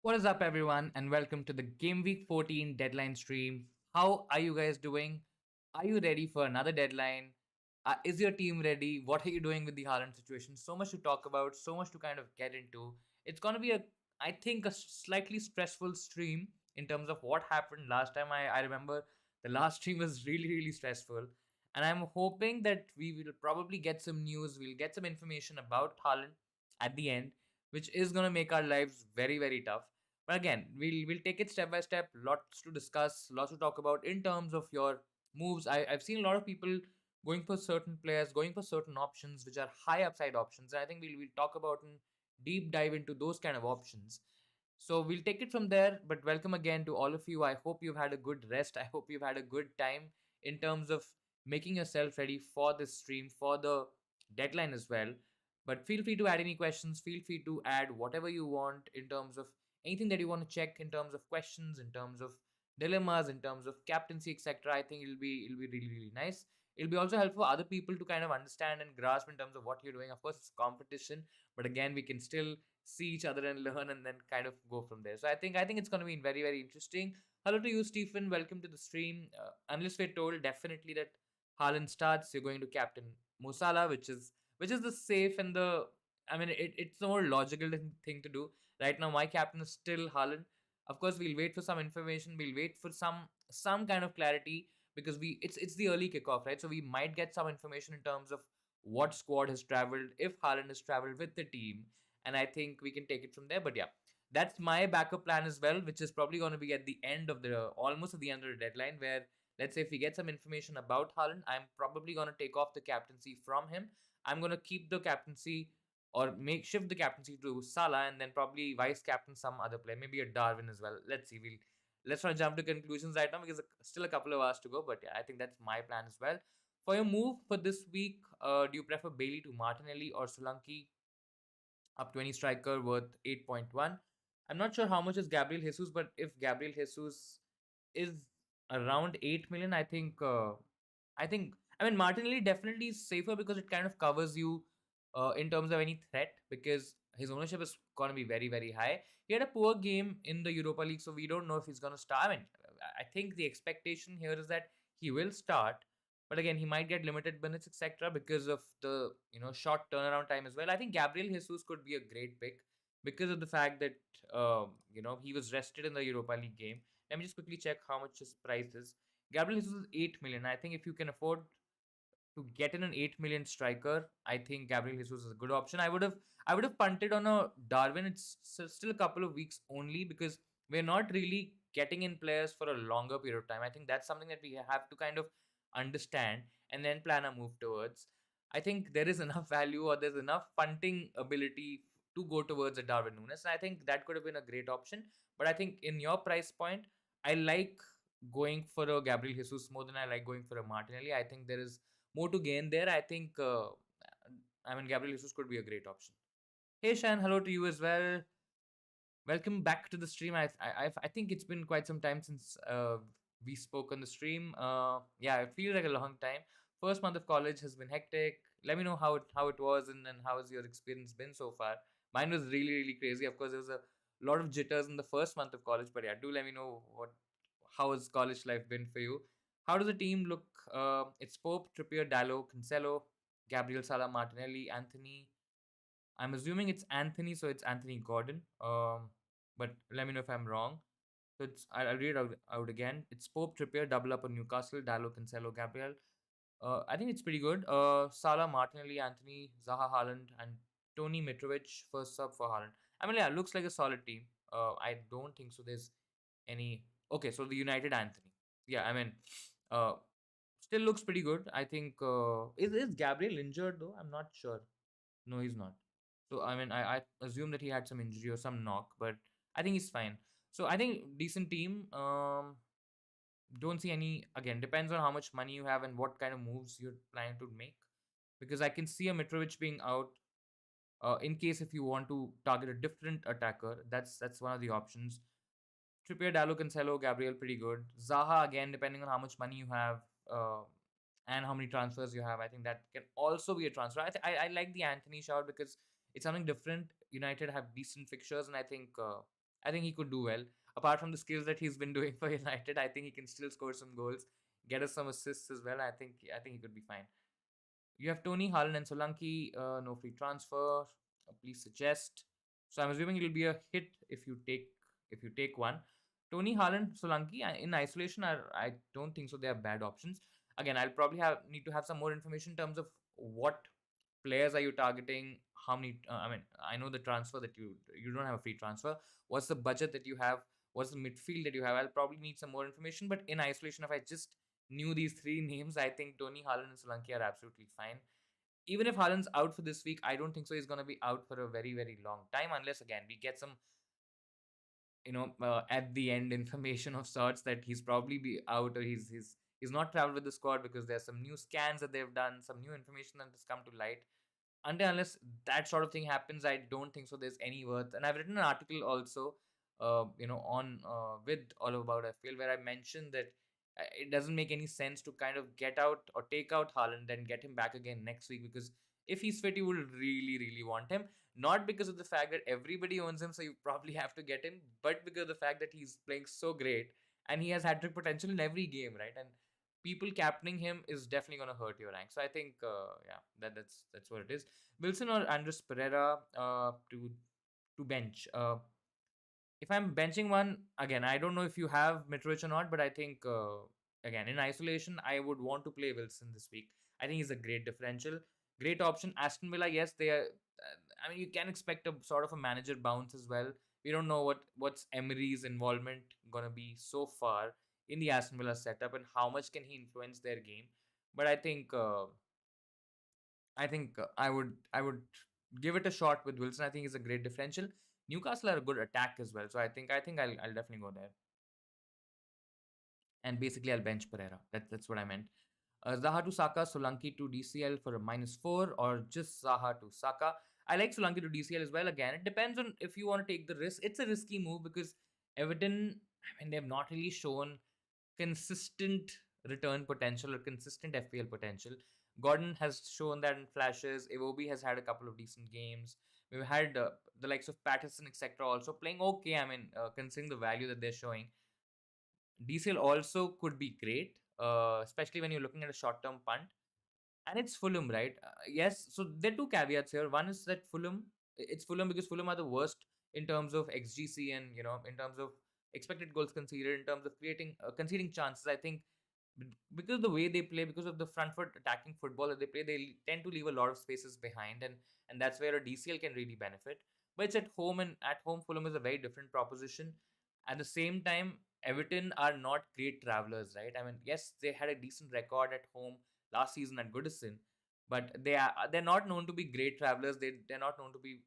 What is up, everyone, and welcome to the Game Week 14 deadline stream. How are you guys doing? Are you ready for another deadline? Is your team ready? What are you doing with the Haaland situation? So much to talk about, so much to kind of get into. It's going to be I think, a slightly stressful stream in terms of what happened last time. I remember the last stream was really, really stressful. And I'm hoping that we will probably get some news, we'll get some information about Haaland at the end, which is going to make our lives very, very tough. But again, we'll take it step by step. Lots to discuss, lots to talk about in terms of your moves. I've seen a lot of people going for certain players, going for certain options which are high upside options. And I think we'll talk about and deep dive into those kind of options. So we'll take it from there. But welcome again to all of you. I hope you've had a good rest. I hope you've had a good time in terms of making yourself ready for this stream, for the deadline as well. But feel free to add any questions. Feel free to add whatever you want in terms of anything that you want to check in terms of questions, in terms of dilemmas, in terms of captaincy, etc. I think it'll be really, really nice. It'll be also helpful for other people to kind of understand and grasp in terms of what you're doing. Of course, it's competition, but again, we can still see each other and learn and then kind of go from there. So I think it's going to be very, very interesting. Hello to you, Stephen. Welcome to the stream. Unless we're told definitely that Haaland starts, you're going to captain Musala, which is the safe and the, I mean, it's the more logical thing to do. Right now, my captain is still Haaland. Of course, we'll wait for some information. We'll wait for some kind of clarity because it's the early kickoff, right? So we might get some information in terms of what squad has traveled, if Haaland has traveled with the team, and I think we can take it from there. But yeah, that's my backup plan as well, which is probably going to be at the end of the almost at the end of the deadline, where let's say if we get some information about Haaland, I'm probably going to take off the captaincy from him. I'm going to keep the captaincy or make shift the captaincy to Salah and then probably vice captain some other player, maybe a Darwin as well. Let's see. Let's not jump to conclusions right now because still a couple of hours to go. But yeah, I think that's my plan as well. For your move for this week, do you prefer Bailey to Martinelli or Solanke? Up 20 striker worth 8.1. I'm not sure how much is Gabriel Jesus, but if Gabriel Jesus is around 8 million, I mean Martinelli definitely is safer because it kind of covers you in terms of any threat because his ownership is going to be very, very high. He had a poor game in the Europa League, so we don't know if he's going to start. I mean, I think the expectation here is that he will start, but again, he might get limited minutes, etc., because of the short turnaround time as well. I think Gabriel Jesus could be a great pick because of the fact that he was rested in the Europa League game. Let me just quickly check how much his price is. Gabriel Jesus is 8 million. I think if you can afford to get in an 8 million striker, I think Gabriel Jesus is a good option. I would have punted on a Darwin. It's still a couple of weeks only because we're not really getting in players for a longer period of time. I think that's something that we have to kind of understand and then plan a move towards. I think there is enough value or there's enough punting ability to go towards a Darwin Nunes. And I think that could have been a great option. But I think in your price point, I like going for a Gabriel Jesus more than I like going for a Martinelli. I think there is more to gain there. I mean, Gabriel Jesus could be a great option. Hey, Shan, hello to you as well. Welcome back to the stream. I think it's been quite some time since we spoke on the stream. Yeah, it feels like a long time. First month of college has been hectic. Let me know how it was and how has your experience been so far. Mine was really, really crazy. Of course, there was a lot of jitters in the first month of college, but yeah, do let me know how has college life been for you. How does the team look? It's Pope, Trippier, Dallo, Cancelo, Gabriel, Salah, Martinelli, Anthony. I'm assuming it's Anthony, so it's Anthony Gordon. But let me know if I'm wrong. So I'll read it out again. It's Pope, Trippier, double up on Newcastle, Dallo, Cancelo, Gabriel. I think it's pretty good. Salah, Martinelli, Anthony, Zaha, Haaland, and Tony Mitrovic first sub for Haaland. I mean, yeah, looks like a solid team. I don't think so. There's any. Okay, so the United Anthony. Yeah, I mean, uh, still looks pretty good. I think. Is Gabriel injured though? I'm not sure. No, he's not. So I mean, I assume that he had some injury or some knock, but I think he's fine. So I think decent team. Don't see any. Again, depends on how much money you have and what kind of moves you're planning to make. Because I can see a Mitrovic being out. In case if you want to target a different attacker, that's one of the options. Trippier, Dallo, Cancelo, Gabriel, pretty good. Zaha again, depending on how much money you have. And how many transfers you have. I think that can also be a transfer. I like the Anthony shout because it's something different. United have decent fixtures, and I think he could do well. Apart from the skills that he's been doing for United, I think he can still score some goals, get us some assists as well. I think he could be fine. You have Tony, Haaland, and Solanke. No free transfer. Please suggest. So I'm assuming it'll be a hit if you take one. Tony, Haaland, Solanke in isolation I don't think so. They are bad options. Again, I'll probably have need to have some more information in terms of what players are you targeting. How many? I mean, I know the transfer that you don't have a free transfer. What's the budget that you have? What's the midfield that you have? I'll probably need some more information. But in isolation, if I just knew these three names, I think Tony, Haaland, and Solanke are absolutely fine. Even if Haaland's out for this week, I don't think so. He's going to be out for a very, very long time, unless again we get some, at the end information of sorts that he's probably be out, or he's not traveled with the squad because there's some new scans that they've done, some new information that has come to light. Unless that sort of thing happens, I don't think so there's any worth. And I've written an article also, on with all about FPL, where I mentioned that it doesn't make any sense to kind of get out or take out Haaland and get him back again next week, because if he's fit, you will really, really want him. Not because of the fact that everybody owns him, so you probably have to get him, but because of the fact that he's playing so great and he has hat trick potential in every game, right? And people captaining him is definitely going to hurt your rank. So I think, yeah, that's what it is. Wilson or Andres Pereira to bench. If I'm benching one, again, I don't know if you have Mitrovic or not, but I think, again, in isolation, I would want to play Wilson this week. I think he's a great differential, great option. Aston Villa, yes, they are. I mean, you can expect a sort of a manager bounce as well. We don't know what's Emery's involvement gonna be so far in the Aston Villa setup, and how much can he influence their game. But I think I would give it a shot with Wilson. I think he's a great differential. Newcastle are a good attack as well, so I think I'll definitely go there. And basically I'll bench Pereira. That's what I meant. Zaha to Saka, Solanke to DCL for a -4, or just Zaha to Saka. I like Solanke to DCL as well. Again, it depends on if you want to take the risk. It's a risky move because Everton, I mean, they've not really shown consistent return potential or consistent FPL potential. Gordon has shown that in flashes. Iwobi has had a couple of decent games. We've had the likes of Patterson, etc., also playing okay. I mean, considering the value that they're showing. DCL also could be great, especially when you're looking at a short term punt. And it's Fulham, right? Yes. So there are two caveats here. One is that it's Fulham because Fulham are the worst in terms of XGC and, in terms of expected goals conceded, in terms of creating conceding chances. I think because of the way they play, because of the front foot attacking football that they play, they tend to leave a lot of spaces behind, and that's where a DCL can really benefit. But it's at home, and at home Fulham is a very different proposition. At the same time, Everton are not great travelers, right? I mean, yes, they had a decent record at home last season at Goodison, but they're not known to be great travelers. They're not known to be,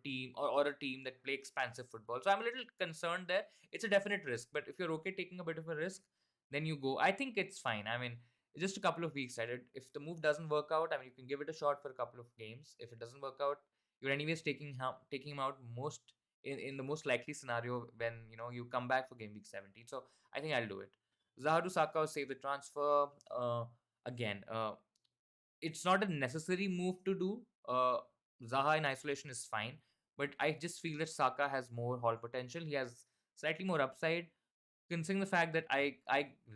team or a team that play expansive football. So I'm a little concerned there. It's a definite risk, but if you're okay taking a bit of a risk, then you go. I think it's fine. I mean, it's just a couple of weeks, right? If the move doesn't work out, I mean, you can give it a shot for a couple of games. If it doesn't work out, you're anyways taking him out most in the most likely scenario when you come back for game week 17. So I think I'll do it. Zaha Saka will save the transfer. Again, it's not a necessary move to do. Zaha in isolation is fine, but I just feel that Saka has more haul potential. He has slightly more upside, considering the fact that I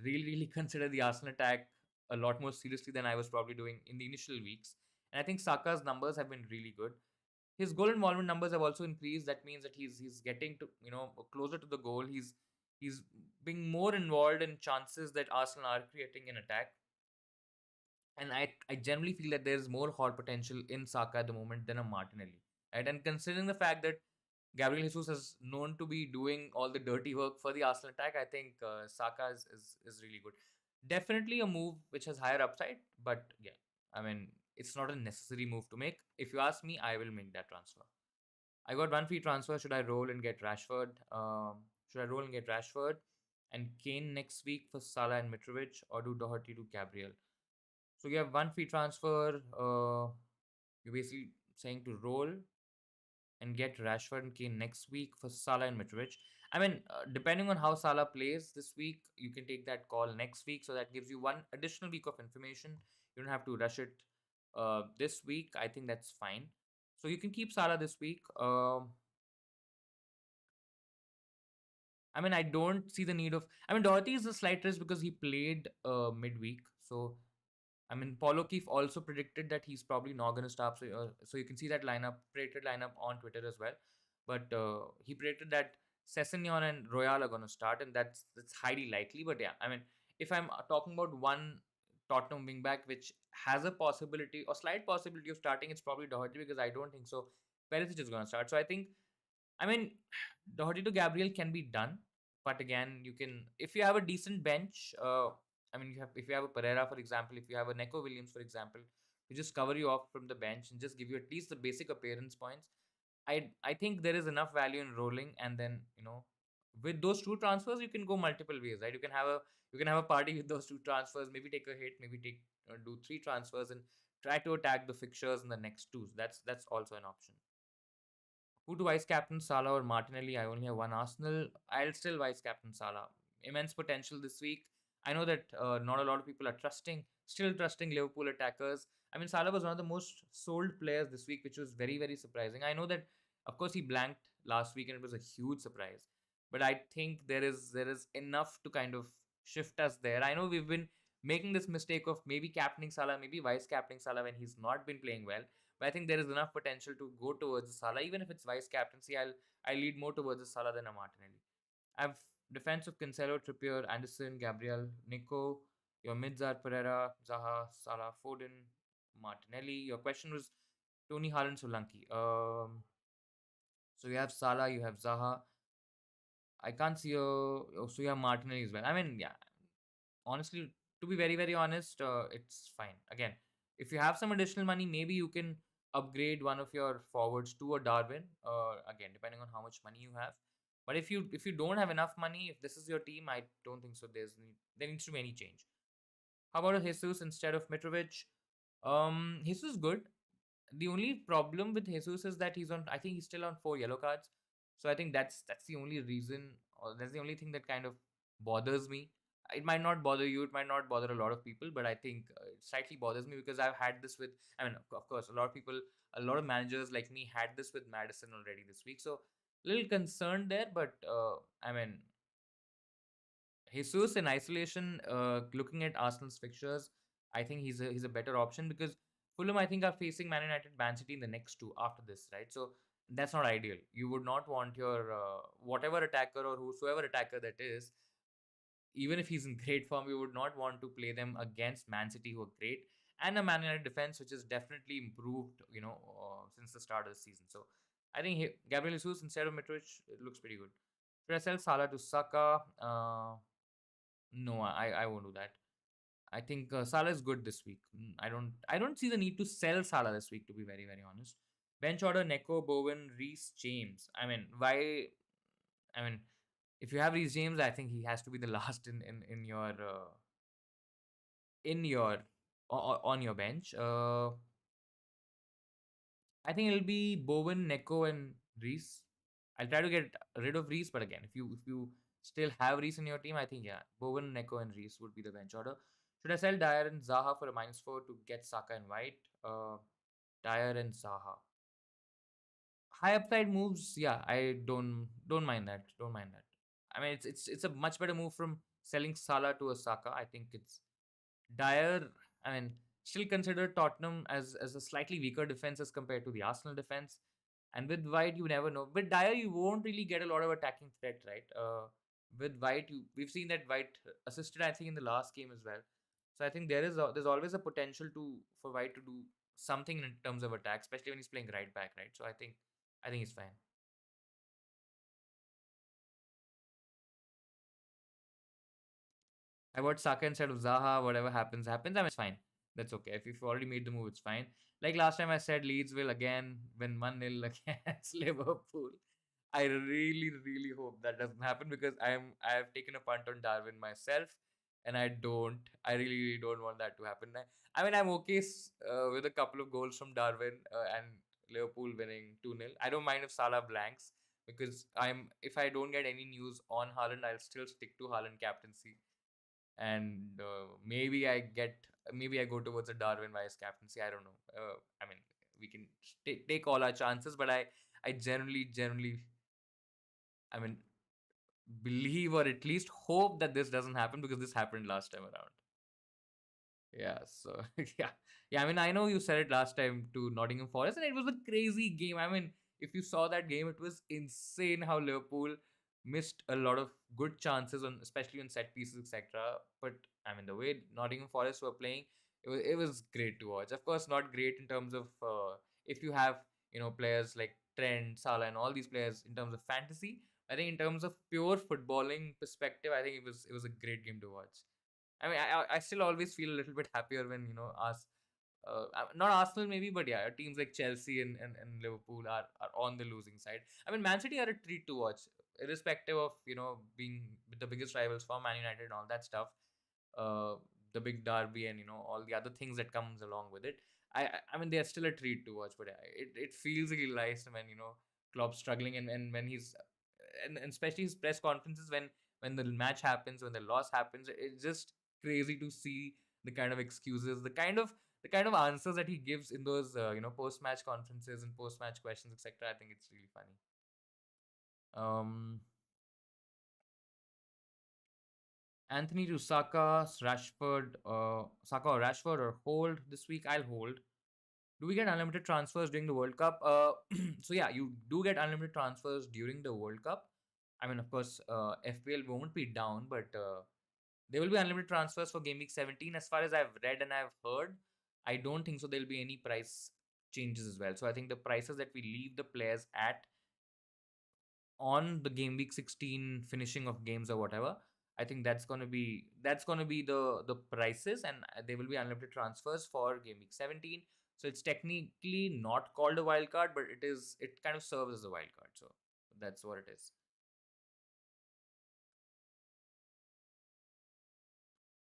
really, really consider the Arsenal attack a lot more seriously than I was probably doing in the initial weeks. And I think Saka's numbers have been really good. His goal involvement numbers have also increased. That means that he's getting to, closer to the goal. He's being more involved in chances that Arsenal are creating in attack. And I generally feel that there's more hot potential in Saka at the moment than a Martinelli. Right? And considering the fact that Gabriel Jesus is known to be doing all the dirty work for the Arsenal attack, I think Saka is really good. Definitely a move which has higher upside, but yeah, I mean, it's not a necessary move to make. If you ask me, I will make that transfer. I got one free transfer. Should I roll and get Rashford? Should I roll and get Rashford and Kane next week for Salah and Mitrovic, or do Doherty to Gabriel? So you have one free transfer. You're basically saying to roll and get Rashford and Kane next week for Salah and Mitrovic. I mean, depending on how Salah plays this week, you can take that call next week. So that gives you one additional week of information. You don't have to rush it this week. I think that's fine. So you can keep Salah this week. I mean, I don't see the need of. I mean, Doherty is a slight risk because he played midweek. So, I mean, Paul O'Keefe also predicted that he's probably not going to start. So you can see that lineup, predicted lineup on Twitter as well. But he predicted that Sessegnon and Royal are going to start, and that's highly likely. But yeah, I mean, if I'm talking about one Tottenham wingback which has a possibility or slight possibility of starting, it's probably Doherty because I don't think so. Perisic is going to start. So I think, I mean, Doherty to Gabriel can be done, but again, you can if you have a decent bench. I mean, if you have a Pereira, for example, if you have a Neco Williams, for example, to just cover you off from the bench and just give you at least the basic appearance points. I think there is enough value in rolling, and then with those two transfers, you can go multiple ways, right? You can have a party with those two transfers. Maybe take a hit, maybe take do three transfers and try to attack the fixtures in the next two. So that's also an option. Who to vice captain, Salah or Martinelli? I only have one Arsenal. I'll still vice captain Salah. Immense potential this week. I know that not a lot of people are still trusting Liverpool attackers. I mean, Salah was one of the most sold players this week, which was very, very surprising. I know that, of course, he blanked last week and it was a huge surprise. But I think there is enough to kind of shift us there. I know we've been making this mistake of maybe captaining Salah, maybe vice captaining Salah when he's not been playing well. But I think there is enough potential to go towards the Salah, even if it's vice captaincy. I lead more towards the Salah than a Martinelli. I have defense of Cancelo, Trippier, Anderson, Gabriel, Nico. Your mids are Pereira, Zaha, Salah, Foden, Martinelli. Your question was Tony, Haaland, Solanke. So you have Salah, you have Zaha. I can't see a. Oh, so you have Martinelli as well. I mean, yeah, honestly, to be very, very honest, it's fine. Again, if you have some additional money, maybe you can upgrade one of your forwards to a Darwin. Again, depending on how much money you have. But if you don't have enough money, if this is your team, I don't think so. There needs to be any change. How about a Jesus instead of Mitrovic? Jesus is good. The only problem with Jesus is that he's on. I think he's still on 4 yellow cards. So I think that's the only reason, or that's the only thing that kind of bothers me. It might not bother you. It might not bother a lot of people, but I think it slightly bothers me because I've had this with. I mean, of course, a lot of people, a lot of managers like me had this with Madison already this week. So a little concerned there, but I mean, Jesus in isolation, looking at Arsenal's fixtures, I think he's a better option because Fulham, I think, are facing Man United, Man City in the next two after this, right? So that's not ideal. You would not want your whatever attacker or whosoever attacker that is, even if he's in great form, you would not want to play them against Man City, who are great, and a Man United defense which has definitely improved, since the start of the season. So I think Gabriel Jesus instead of Mitrovic, it looks pretty good. Should I sell Salah to Saka? No, I won't do that. I think Salah is good this week. I don't see the need to sell Salah this week, to be very, very honest. Bench order Neko, Bowen, Reece, James. I mean, why? I mean, if you have Reece James, I think he has to be the last in your on your bench. I think it'll be Bowen, Neko, and Reece. I'll try to get rid of Reece, but again, if you still have Reece in your team, I think yeah, Bowen, Neko, and Reece would be the bench order. Should I sell Dyer and Zaha for a -4 to get Saka and White? Dyer and Zaha. High upside moves, yeah, I don't mind that. Don't mind that. I mean, it's a much better move from selling Salah to a Saka. I think it's Dyer. I mean, still consider Tottenham as a slightly weaker defense as compared to the Arsenal defense. And with White, you never know. With Dyer, you won't really get a lot of attacking threat, right? With White, we've seen that White assisted, I think, in the last game as well. So I think there's always a potential for White to do something in terms of attack, especially when he's playing right back, right? So I think he's fine. I bought Saka instead of Zaha. Whatever happens, happens. I mean, it's fine. That's okay. If you've already made the move, it's fine. Like last time I said, Leeds will again win 1-0 against Liverpool. I really, really hope that doesn't happen because I have taken a punt on Darwin myself, and I really, really don't want that to happen. I mean, I'm okay with a couple of goals from Darwin and Liverpool winning 2-0. I don't mind if Salah blanks because if I don't get any news on Haaland, I'll still stick to Haaland captaincy, and maybe I go towards a Darwin vice captaincy. I don't know. I mean, we can take all our chances, but I generally, I mean, believe or at least hope that this doesn't happen because this happened last time around. Yeah, so yeah, yeah. I mean, I know you said it last time to Nottingham Forest, and it was a crazy game. I mean, if you saw that game, it was insane how Liverpool missed a lot of good chances on, especially on set pieces, etc. But I mean, the way Nottingham Forest were playing, it was great to watch. Of course, not great in terms of if you have players like Trent, Salah, and all these players in terms of fantasy. I think in terms of pure footballing perspective, I think it was a great game to watch. I mean, I still always feel a little bit happier when us, not Arsenal maybe, but yeah, teams like Chelsea and Liverpool are on the losing side. I mean, Man City are a treat to watch, irrespective of being the biggest rivals for Man United and all that stuff. Uh, the big derby and all the other things that comes along with it. I mean, they're still a treat to watch, but it feels really nice when Klopp's struggling and when he's and especially his press conferences when the match happens, when the loss happens, it's just crazy to see the kind of excuses, the kind of answers that he gives in those post match conferences and post match questions, etc. I think it's really funny. Um, Anthony to Saka, Rashford, Saka or Rashford or hold this week. I'll hold. Do we get unlimited transfers during the World Cup? So yeah, you do get unlimited transfers during the World Cup. I mean, of course, FPL won't be down, but there will be unlimited transfers for Game Week 17. As far as I've read and I've heard, I don't think so. There'll be any price changes as well. So I think the prices that we leave the players at on the Game Week 16 finishing of games or whatever, I think that's gonna be the prices, and there will be unlimited transfers for Game Week 17. So it's technically not called a wild card, but it kind of serves as a wild card. So that's what it is.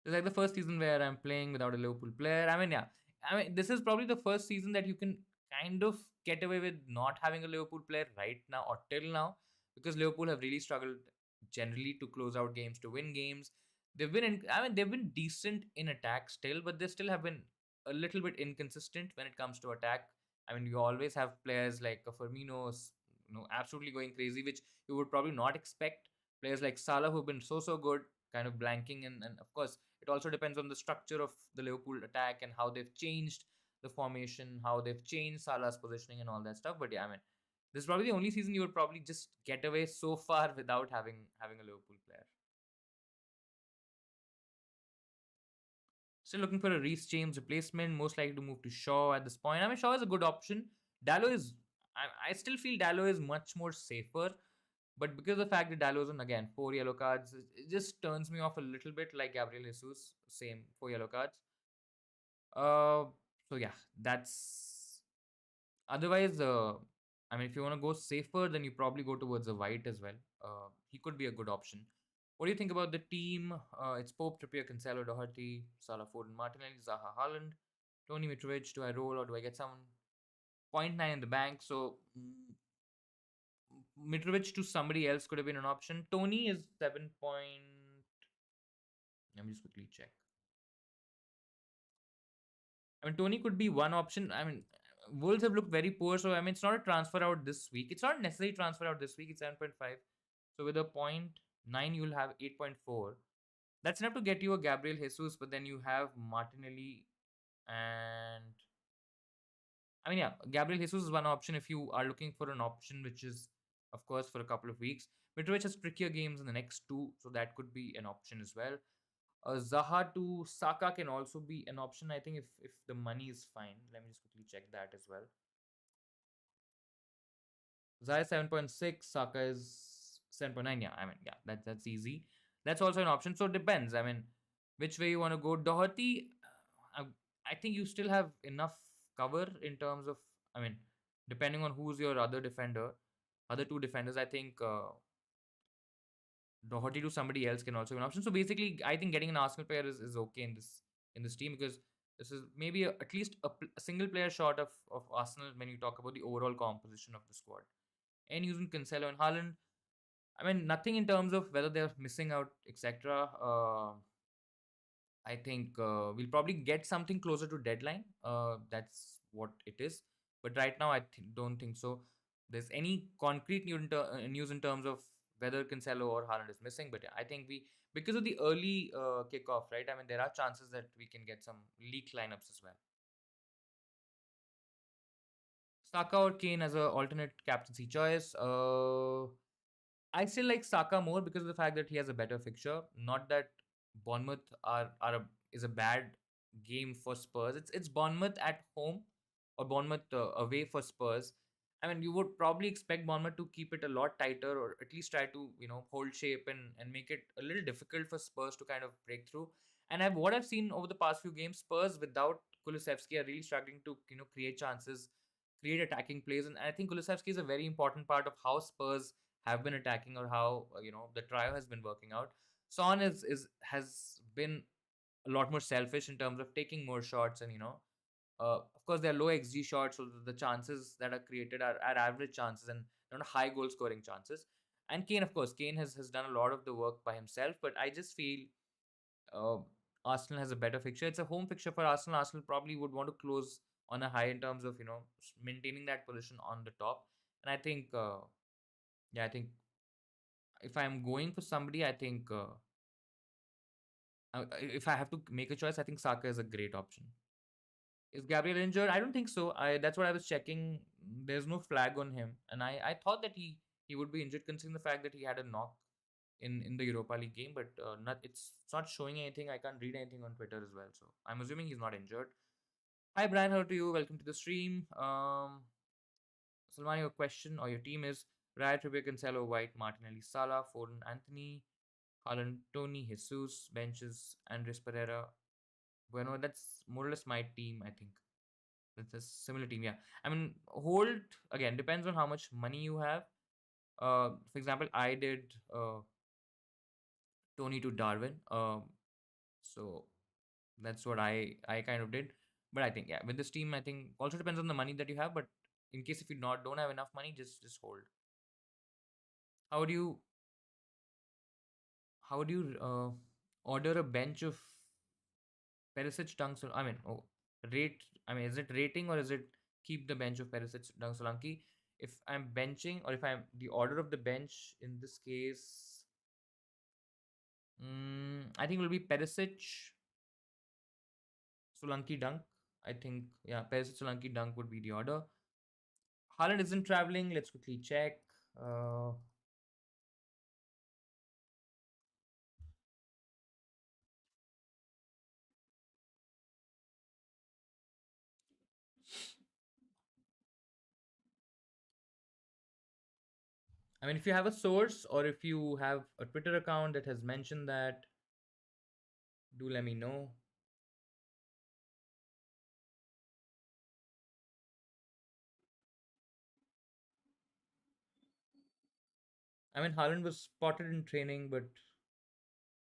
It's like the first season where I'm playing without a Liverpool player. I mean, yeah. I mean, this is probably the first season that you can kind of get away with not having a Liverpool player right now or till now, because Liverpool have really struggled generally to close out games, to win games. They've been decent in attack still, but they still have been a little bit inconsistent when it comes to attack. I mean, you always have players like Firmino, absolutely going crazy, which you would probably not expect. Players like Salah, who've been so good, kind of blanking, and of course it also depends on the structure of the Liverpool attack and how they've changed the formation, how they've changed Salah's positioning and all that stuff. But yeah, I mean, this is probably the only season you would probably just get away so far without having a Liverpool player. Still looking for a Reece James replacement, most likely to move to Shaw at this point. I mean, Shaw is a good option. Dallo is, I still feel Dallo is much more safer, but because of the fact that Dallo is on again 4 yellow cards, it just turns me off a little bit. Like Gabriel Jesus, same 4 yellow cards. Uh, so yeah, that's otherwise. I mean, if you want to go safer, then you probably go towards a white as well. He could be a good option. What do you think about the team? It's Pope, Trippier, Cancelo, Doherty, Salah, Foden, Martinelli, Zaha, Haaland, Tony Mitrovic. Do I roll or do I get someone? 0.9 in the bank. So Mitrovic to somebody else could have been an option. Tony is 7 point. Let me just quickly check. I mean, Tony could be one option. I mean, Wolves have looked very poor, so I mean, it's not a transfer out this week. It's not necessarily transfer out this week. It's 7.5. So with a point 0.9, you'll have 8.4. That's enough to get you a Gabriel Jesus, but then you have Martinelli and I mean, yeah, Gabriel Jesus is one option if you are looking for an option, which is, of course, for a couple of weeks. Mitrovic has trickier games in the next two, so that could be an option as well. Zaha to Saka can also be an option. I think if the money is fine. Let me just quickly check that as well. Zaha is 7.6, Saka is 7.9. Yeah, I mean, yeah, that's easy. That's also an option. So it depends. I mean, which way you want to go. Doherty, I think you still have enough cover in terms of, I mean, depending on who's your other defender, other two defenders, I think Doherty to somebody else can also be an option. So basically, I think getting an Arsenal player is okay in this team because this is maybe at least a single player short of Arsenal when you talk about the overall composition of the squad. And using Cancelo and Haaland, I mean nothing in terms of whether they're missing out, etc. I think we'll probably get something closer to deadline. That's what it is. But right now, I don't think so. There's any concrete news in terms of whether Cancelo or Haaland is missing. But yeah, I think we, because of the early kickoff, right? I mean, there are chances that we can get some leak lineups as well. Saka or Kane as a alternate captaincy choice. I still like Saka more because of the fact that he has a better fixture. Not that Bournemouth is a bad game for Spurs. It's Bournemouth at home or Bournemouth away for Spurs. I mean, you would probably expect Bournemouth to keep it a lot tighter, or at least try to hold shape and make it a little difficult for Spurs to kind of break through. And what I've seen over the past few games, Spurs without Kulusevski are really struggling to create chances, create attacking plays, and I think Kulusevski is a very important part of how Spurs have been attacking, or how the trio has been working out. Son is has been a lot more selfish in terms of taking more shots, and of course they're low XG shots, so the chances that are created are average chances and not high goal scoring chances. And Kane, of course, Kane has done a lot of the work by himself, but I just feel uh, Arsenal has a better fixture. It's a home fixture for Arsenal. Arsenal probably would want to close on a high in terms of maintaining that position on the top. And I think yeah, I think if I'm going for somebody, I think if I have to make a choice, I think Saka is a great option. Is Gabriel injured? I don't think so. I That's what I was checking. There's no flag on him, and I thought that he would be injured considering the fact that he had a knock in the Europa League game, but not it's not showing anything. I can't read anything on Twitter as well, so I'm assuming he's not injured. Hi Brian, how to you? Welcome to the stream. Salman, your question or your team is Raya, Trippier, Cancelo, White, Martinelli, Salah, Foden, Anthony, Haaland, Tony, Jesus, benches, Andres Pereira. Bueno, that's more or less my team, I think. It's a similar team, yeah. I mean, hold again depends on how much money you have. For example, I did Tony to Darwin. So that's what I kind of did. But I think yeah, with this team, I think also depends on the money that you have. But in case if you not don't have enough money, just hold. How do you how do you order a bench of Perisic, Dunk I mean, rate. I mean, is it rating or is it keep the bench of Perisic, Dunk Solanke? If I'm benching, or if I'm the order of the bench in this case, I think it will be Perisic, Solanke, Dunk. I think yeah, Perisic, Solanke, Dunk would be the order. Haaland isn't traveling. Let's quickly check. Uh, I mean, if you have a source or if you have a Twitter account that has mentioned that, do let me know. I mean, Haaland was spotted in training, but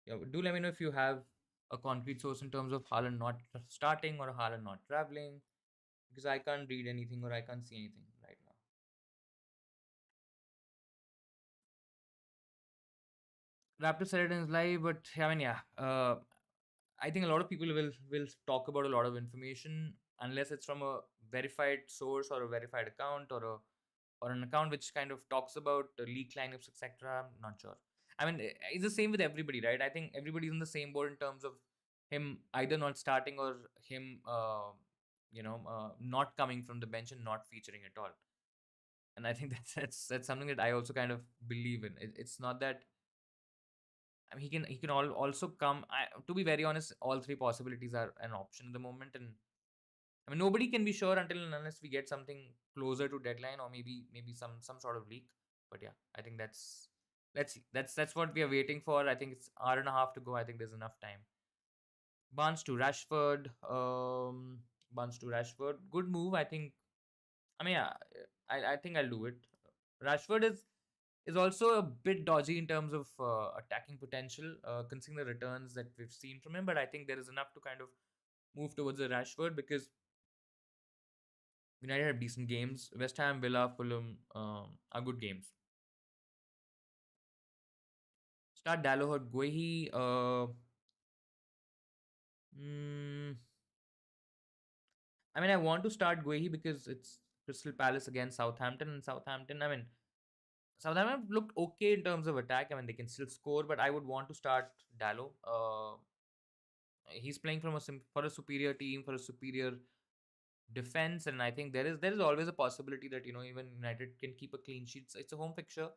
yeah, do let me know if you have a concrete source in terms of Haaland not starting or Haaland not traveling, because I can't read anything or I can't see anything right now. Raptor said it in his live, but I mean, yeah, I think a lot of people will talk about a lot of information unless it's from a verified source or a verified account, or an account which kind of talks about leak lineups, etc. I'm not sure. I mean, it's the same with everybody, right? I think everybody's in the same boat in terms of him either not starting or him, not coming from the bench and not featuring at all. And I think that's something that I also kind of believe in. It's not that. I mean, he can also come. To be very honest, all three possibilities are an option at the moment, and I mean nobody can be sure until and unless we get something closer to deadline, or maybe some sort of leak. But yeah, I think let's see. That's what we are waiting for. I think it's hour and a half to go. I think there's enough time. Barnes to Rashford. Barnes to Rashford. Good move. I think. I mean, yeah, I think I'll do it. Rashford is also a bit dodgy in terms of attacking potential, considering the returns that we've seen from him. But I think there is enough to kind of move towards a Rashford, because United have decent games. West Ham, Villa, Fulham are good games. Start Dalot or Guehi. Mm, I mean, I want to start Guehi because it's Crystal Palace against Southampton, and Southampton. I mean, Southampton have looked okay in terms of attack. I mean, they can still score, but I would want to start Dallo. He's playing for a superior team, for a superior defense, and I think there is always a possibility that even United can keep a clean sheet. It's a home fixture,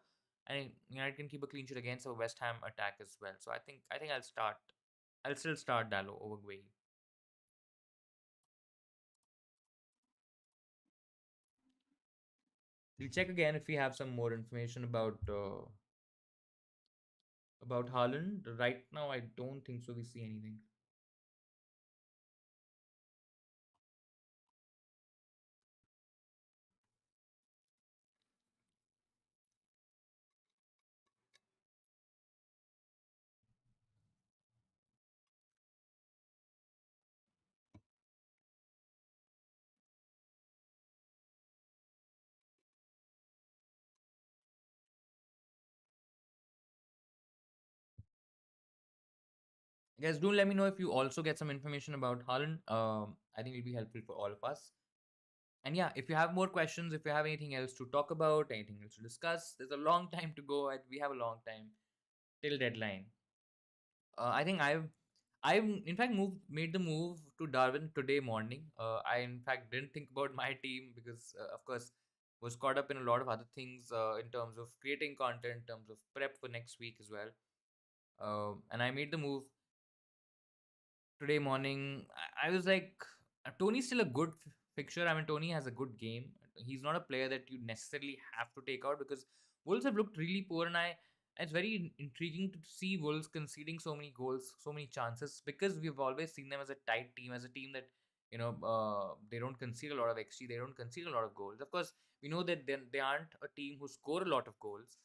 and United can keep a clean sheet against a West Ham attack as well. So I think I'll still start Dallo over Guehi. We'll check again if we have some more information about Haaland. Right now, I don't think so. We see anything. Guys, do let me know if you also get some information about Haaland. I think it'll be helpful for all of us. And yeah, if you have more questions, if you have anything else to talk about, anything else to discuss, there's a long time to go. We have a long time till deadline. I think I've in fact made the move to Darwin today morning. I in fact didn't think about my team because of course was caught up in a lot of other things in terms of creating content, in terms of prep for next week as well. And I made the move today morning. I was like, Tony's still a good fixture. I mean, Tony has a good game. He's not a player that you necessarily have to take out because Wolves have looked really poor, and it's very intriguing to see Wolves conceding so many goals, so many chances because we've always seen them as a tight team, as a team that they don't concede a lot of XG, they don't concede a lot of goals. Of course, we know that they aren't a team who score a lot of goals.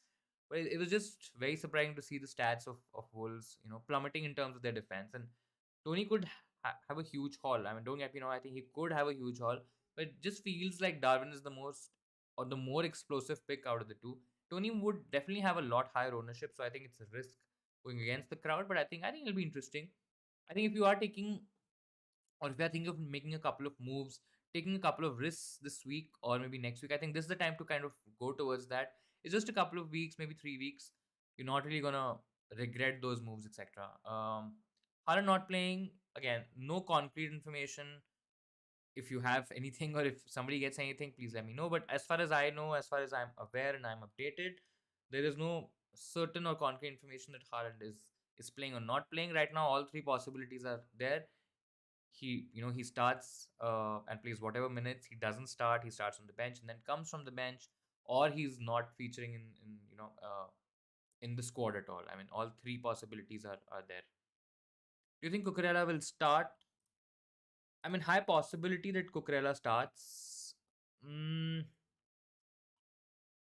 But it was just very surprising to see the stats of Wolves, plummeting in terms of their defense. And Tony could have a huge haul. I mean, don't get me wrong. I think he could have a huge haul, but it just feels like Darwin is the most or the more explosive pick out of the two. Tony would definitely have a lot higher ownership, so I think it's a risk going against the crowd. But I think it'll be interesting. I think if you are taking or if you're thinking of making a couple of moves, taking a couple of risks this week or maybe next week, I think this is the time to kind of go towards that. It's just a couple of weeks, maybe 3 weeks. You're not really gonna regret those moves, etc. Haaland not playing again, no concrete information. If you have anything or if somebody gets anything, please let me know. But as far as I know, as far as I'm aware and I'm updated, there is no certain or concrete information that Haaland is playing or not playing right now. All three possibilities are there. He starts and plays whatever minutes. He doesn't start, he starts on the bench and then comes from the bench, or he's not featuring in the squad at all. I mean, all three possibilities are there. Do you think Cucurella will start? I mean, high possibility that Cucurella starts. mm,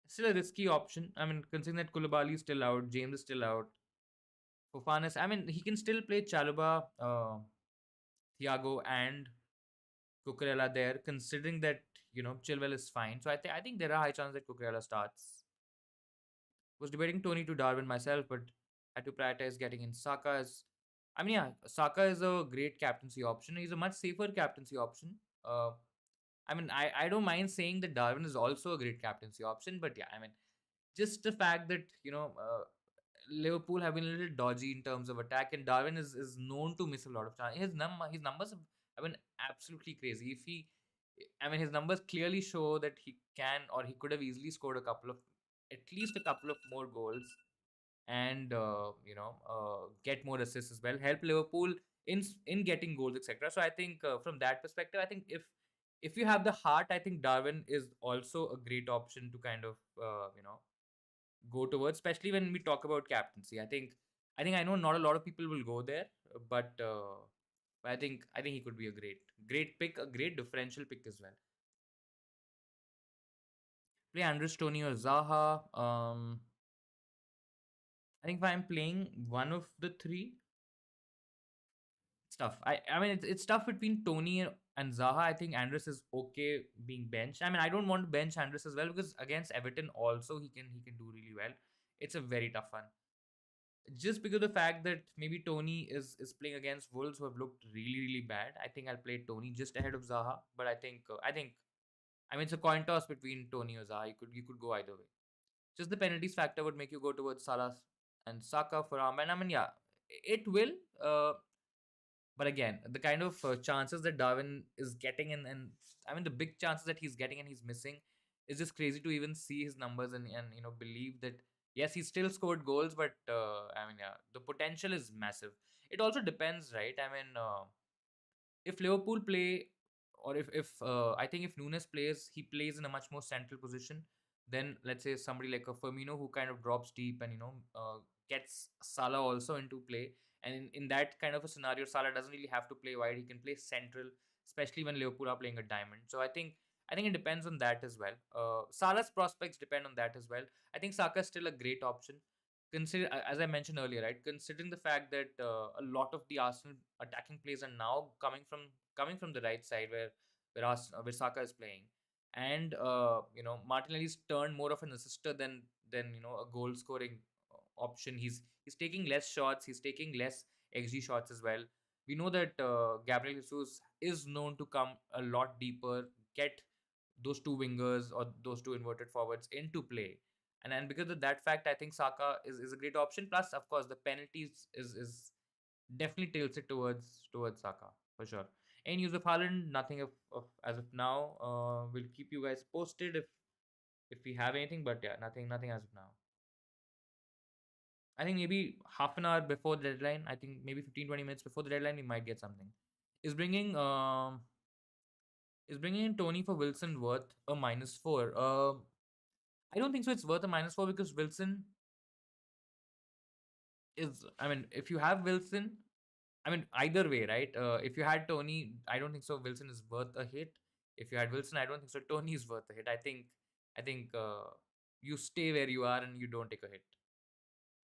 Still a risky option. I mean, considering that Koulibaly is still out, James is still out, Fofanis, I mean, he can still play Chaluba, Thiago and Cucurella there, considering that Chilwell is fine. So I think there are high chances that Cucurella starts. Was debating Tony to Darwin myself, but had to prioritize getting in Saka as. I mean, yeah, Saka is a great captaincy option. He's a much safer captaincy option. I mean, I don't mind saying that Darwin is also a great captaincy option, but yeah, I mean, just the fact that Liverpool have been a little dodgy in terms of attack, and Darwin is known to miss a lot of time. His numbers have been absolutely crazy. I mean, his numbers clearly show that he can or he could have easily scored at least a couple of more goals, and get more assists as well. Help Liverpool in getting goals, etc. So I think from that perspective, I think if you have the heart, I think Darwin is also a great option to kind of go towards, especially when we talk about captaincy. I know not a lot of people will go there, but I think he could be a great pick, a great differential pick as well. Play Andres, Tony, or Zaha. I think if I'm playing one of the three, it's tough. I mean it's tough between Tony and Zaha. I think Andres is okay being benched. I mean I don't want to bench Andres as well because against Everton also he can do really well. It's a very tough one. Just because of the fact that maybe Tony is playing against Wolves who have looked really really bad. I think I'll play Tony just ahead of Zaha. But I think I mean it's a coin toss between Tony or Zaha. You could go either way. Just the penalties factor would make you go towards Salah and Saka for Arm. And I mean, yeah, it will. Uh, but again, the kind of chances that Darwin is getting, and I mean, the big chances that he's getting and he's missing is just crazy to even see his numbers and believe that yes, he still scored goals, but I mean, yeah, the potential is massive. It also depends, right? I mean, if Liverpool play, or if I think if Nunes plays, he plays in a much more central position than let's say somebody like a Firmino who kind of drops deep and gets Salah also into play. And in that kind of a scenario, Salah doesn't really have to play wide; he can play central, especially when Liverpool are playing a diamond. So I think it depends on that as well. Salah's prospects depend on that as well. I think Saka is still a great option. Consider, as I mentioned earlier, right? Considering the fact that a lot of the Arsenal attacking plays are now coming from the right side where Saka is playing, and Martinelli's turned more of an assister than a goal scoring option. He's taking less shots. He's taking less XG shots as well. We know that Gabriel Jesus is known to come a lot deeper, get those two wingers or those two inverted forwards into play. And because of that fact, I think Saka is a great option. Plus, of course, the penalties is definitely tilts it towards Saka for sure. Any news of Haaland? Nothing of as of now. We'll keep you guys posted if we have anything, but yeah, nothing as of now. I think maybe half an hour before the deadline. I think maybe 15-20 minutes before the deadline, we might get something. Is bringing um is bringing in Tony for Wilson worth a -4? I don't think so. It's worth a -4 because Wilson is. I mean, if you have Wilson, I mean, either way, right? If you had Tony, I don't think so. Wilson is worth a hit. If you had Wilson, I don't think so. Tony is worth a hit. I think you stay where you are and you don't take a hit.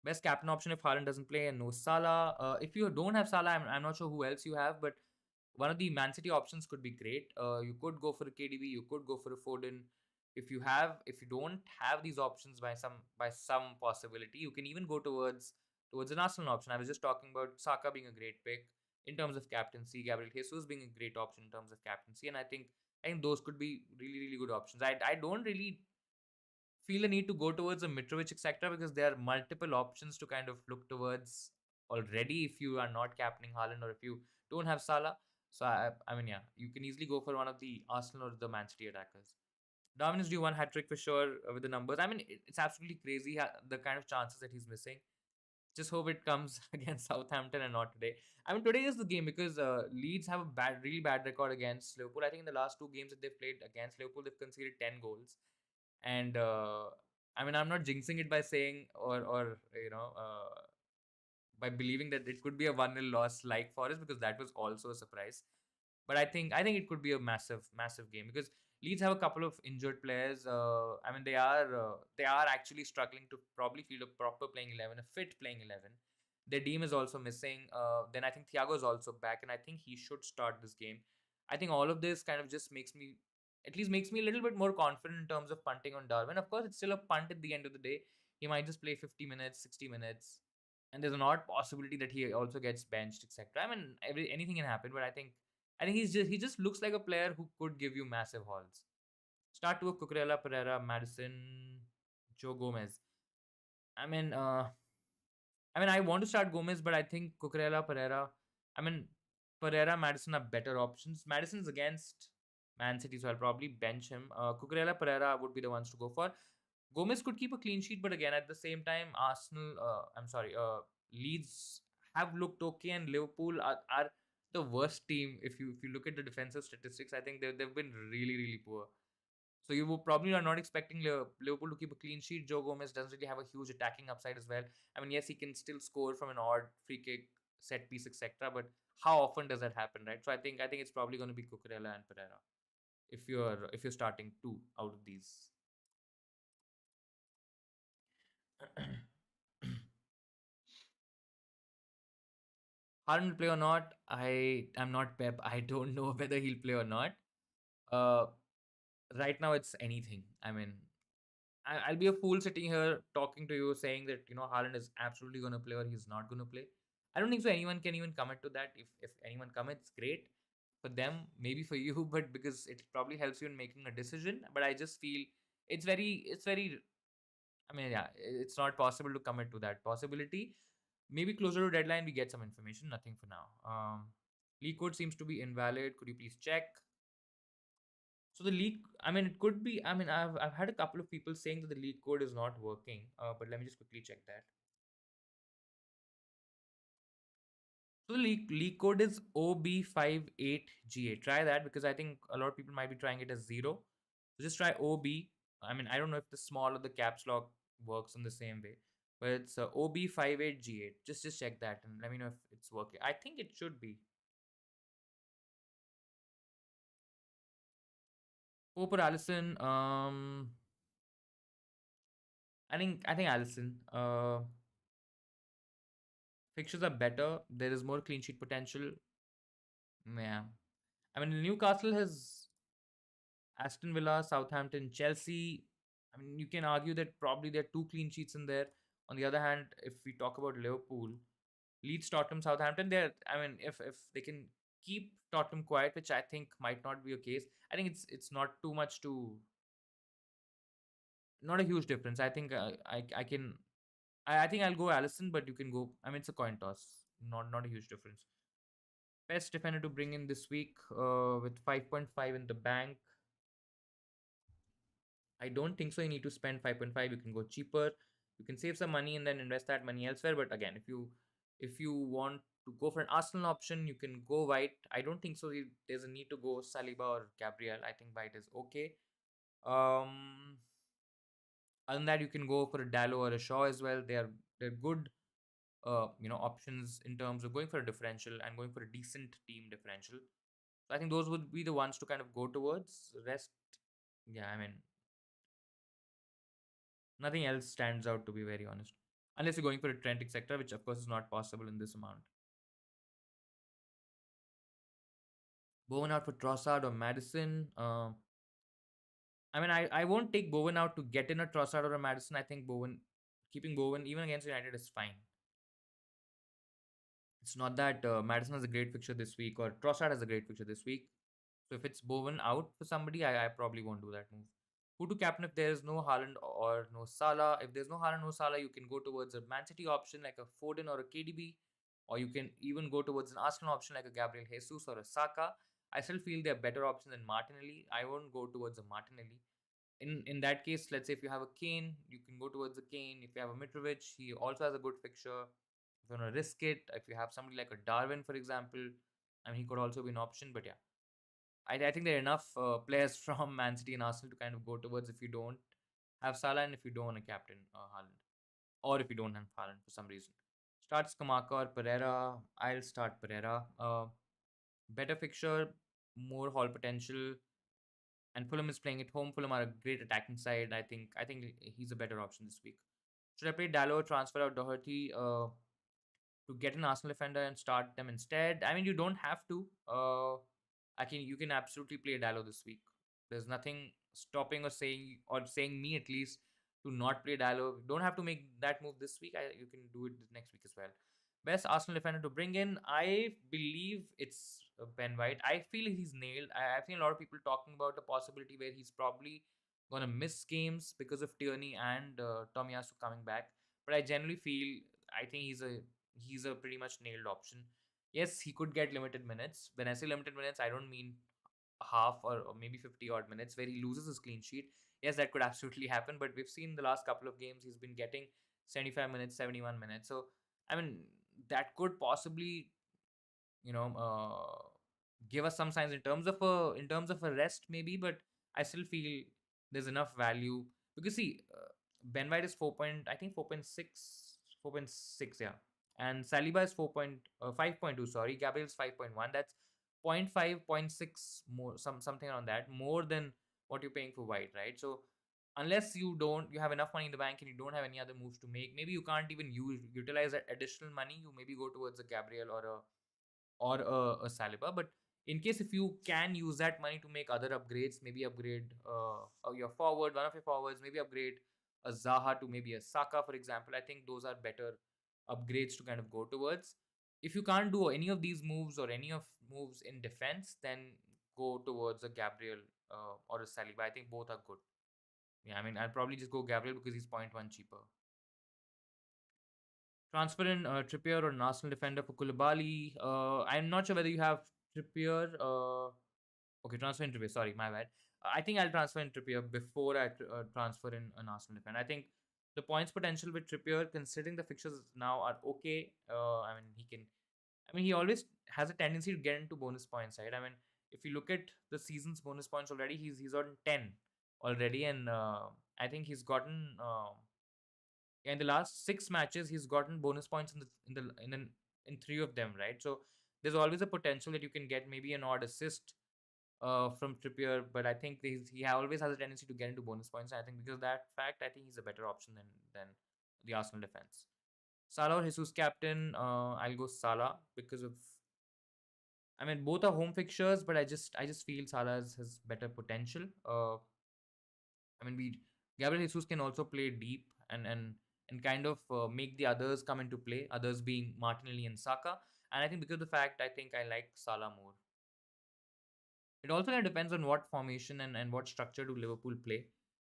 Best captain option if Haaland doesn't play and no Salah. If you don't have Salah, I'm not sure who else you have, but one of the Man City options could be great. You could go for a KDB, you could go for a Foden. If you don't have these options by some possibility, you can even go towards an Arsenal option. I was just talking about Saka being a great pick in terms of captaincy, Gabriel Jesus being a great option in terms of captaincy, and I think those could be really really good options. I don't really feel the need to go towards a Mitrovic etc. because there are multiple options to kind of look towards already if you are not captaining Haaland or if you don't have Salah. So I mean, yeah, you can easily go for one of the Arsenal or the Man City attackers. Darwin is due one hat trick for sure with the numbers. I mean, it's absolutely crazy the kind of chances that he's missing. Just hope it comes against Southampton and not today. I mean, today is the game because Leeds have a really bad record against Liverpool. I think in the last two games that they've played against Liverpool, they've conceded 10 goals. And I mean, I'm not jinxing it by saying or by believing that it could be a 1-0 loss like Forest because that was also a surprise. But I think it could be a massive game because Leeds have a couple of injured players. I mean, they are actually struggling to probably field a proper playing 11, a fit playing 11. Their team is also missing. Then I think Thiago is also back, and I think he should start this game. I think all of this kind of just makes me a little bit more confident in terms of punting on Darwin. Of course, it's still a punt at the end of the day. He might just play 50 minutes, 60 minutes, and there's an odd possibility that he also gets benched, etc. I mean, anything can happen, but I think he just looks like a player who could give you massive hauls. Start to a Cucurella, Pereira, Madison, Joe Gomez. I mean, I want to start Gomez, but I think Cucurella, Pereira. I mean, Pereira, Madison are better options. Madison's against Man City, so I'll probably bench him. Cucurella, Pereira would be the ones to go for. Gomez could keep a clean sheet, but again, at the same time, Leeds have looked okay, and Liverpool are the worst team. If you look at the defensive statistics, I think they've been really really poor. So you will probably are not expecting Liverpool to keep a clean sheet. Joe Gomez doesn't really have a huge attacking upside as well. I mean, yes, he can still score from an odd free kick, set piece, etc. But how often does that happen, right? So I think it's probably going to be Cucurella and Pereira if you're starting two out of these. Haaland will play or not? I am not Pep. I don't know whether he'll play or not. Uh, right now it's anything. I mean, I'll be a fool sitting here talking to you saying that Haaland is absolutely going to play or he's not going to play. I don't think so. Anyone can even commit to that. If anyone commits, great for them. Maybe for you, but because it probably helps you in making a decision. But I just feel it's very I mean, yeah, it's not possible to commit to that possibility. Maybe closer to deadline, we get some information. Nothing for now. League code seems to be invalid. Could you please check? So the leak, I mean, it could be. I mean, I've had a couple of people saying that the leak code is not working. But let me just quickly check that. So the leak code is OB58GA. Try that because I think a lot of people might be trying it as zero. So just try OB. I mean, I don't know if the small or the caps lock works in the same way, but it's OB58G8. Just check that and let me know if it's working. I think it should be. Pope or Allison? I think Allison. Fixtures are better. There is more clean sheet potential. Yeah. I mean, Newcastle has Aston Villa, Southampton, Chelsea. I mean, you can argue that probably there are two clean sheets in there. On the other hand, if we talk about Liverpool, Leeds, Tottenham, Southampton, they're, I mean, if they can keep Tottenham quiet, which I think might not be a case, I think it's not too much to, not a huge difference. I think I can, I think I'll go Allison, but you can go, I mean, it's a coin toss, not a huge difference. Best defender to bring in this week with 5.5 in the bank. I don't think so. You need to spend 5.5. You can go cheaper. You can save some money and then invest that money elsewhere. But again, if you want to go for an Arsenal option, you can go White. I don't think so. There's a need to go Saliba or Gabriel. I think White is okay. Um, Other than that, you can go for a Dallo or a Shaw as well. They're good, options in terms of going for a differential and going for a decent team differential. So I think those would be the ones to kind of go towards. Rest, yeah, I mean, nothing else stands out, to be very honest. Unless you're going for a trending sector, which of course is not possible in this amount. Bowen out for Trossard or Madison. I mean, I won't take Bowen out to get in a Trossard or a Madison. I think keeping Bowen even against United is fine. It's not that Madison has a great fixture this week or Trossard has a great fixture this week. So if it's Bowen out for somebody, I probably won't do that move. Who to captain if there is no Haaland or no Salah? If there's no Haaland, no Salah, you can go towards a Man City option like a Foden or a KDB, or you can even go towards an Arsenal option like a Gabriel Jesus or a Saka. I still feel they're better options than Martinelli. I won't go towards a Martinelli. In that case, let's say if you have a Kane, you can go towards a Kane. If you have a Mitrovic, he also has a good fixture. If you want to risk it, if you have somebody like a Darwin, for example, I mean, he could also be an option. But yeah, I think there are enough players from Man City and Arsenal to kind of go towards if you don't have Salah and if you don't want a captain Haaland. Or if you don't have Haaland for some reason. Start Skamaka or Pereira. I'll start Pereira. Better fixture, more haul potential. And Fulham is playing at home. Fulham are a great attacking side. I think he's a better option this week. Should I play Dallo, transfer out Doherty to get an Arsenal defender and start them instead? I mean, you don't have to. You can absolutely play Dallo this week. There's nothing stopping or saying me at least to not play Dallo. You don't have to make that move this week. You can do it next week as well. Best Arsenal defender to bring in, I believe it's Ben White. I feel he's nailed. I've seen a lot of people talking about the possibility where he's probably gonna miss games because of Tierney and Tomiyasu coming back. But I generally feel I think he's a pretty much nailed option. Yes, he could get limited minutes. When I say limited minutes, I don't mean half or maybe 50 odd minutes where he loses his clean sheet. Yes, that could absolutely happen, but we've seen the last couple of games he's been getting 75 minutes, 71 minutes. So, I mean, that could possibly, you know, give us some signs in terms of a rest maybe, but I still feel there's enough value because see, Ben White is 4 point, I think 4.6, 4.6, yeah, and Saliba is 5.2. Sorry, Gabriel's 5.1. That's point 0.5, point 0.6 more, something around that, more than what you're paying for White, right? So unless you have enough money in the bank and you don't have any other moves to make, maybe you can't even utilize that additional money. You maybe go towards a Gabriel or a Saliba. But in case if you can use that money to make other upgrades, maybe upgrade your forward, one of your forwards, maybe upgrade a Zaha to maybe a Saka, for example. I think those are better upgrades to kind of go towards. If you can't do any of these moves or any of moves in defense, then go towards a Gabriel or a Saliba. I think both are good. Yeah, I mean, I'll probably just go Gabriel because he's point 0.1 cheaper. Transfer in Trippier or an Arsenal defender for Koulibaly. I'm not sure whether you have Trippier. Okay, transfer in Trippier. Sorry, my bad. I think I'll transfer in Trippier before I transfer in an Arsenal defender. I think the points potential with Trippier, considering the fixtures now, are okay. I mean, he can. I mean, he always has a tendency to get into bonus points, right? I mean, if you look at the season's bonus points already, he's on 10 already, and I think he's gotten. In the last 6 matches, he's gotten bonus points in three of them, right? So there's always a potential that you can get maybe an odd assist from Trippier, but I think he always has a tendency to get into bonus points. And I think because of that fact, I think he's a better option than the Arsenal defense. Salah or Jesus captain? I'll go Salah because of. I mean, both are home fixtures, but I just feel Salah has better potential. I mean, we Gabriel Jesus can also play deep and kind of make the others come into play. Others being Martinelli and Saka. And I think because of the fact, I think I like Salah more. It also kind of depends on what formation and what structure do Liverpool play.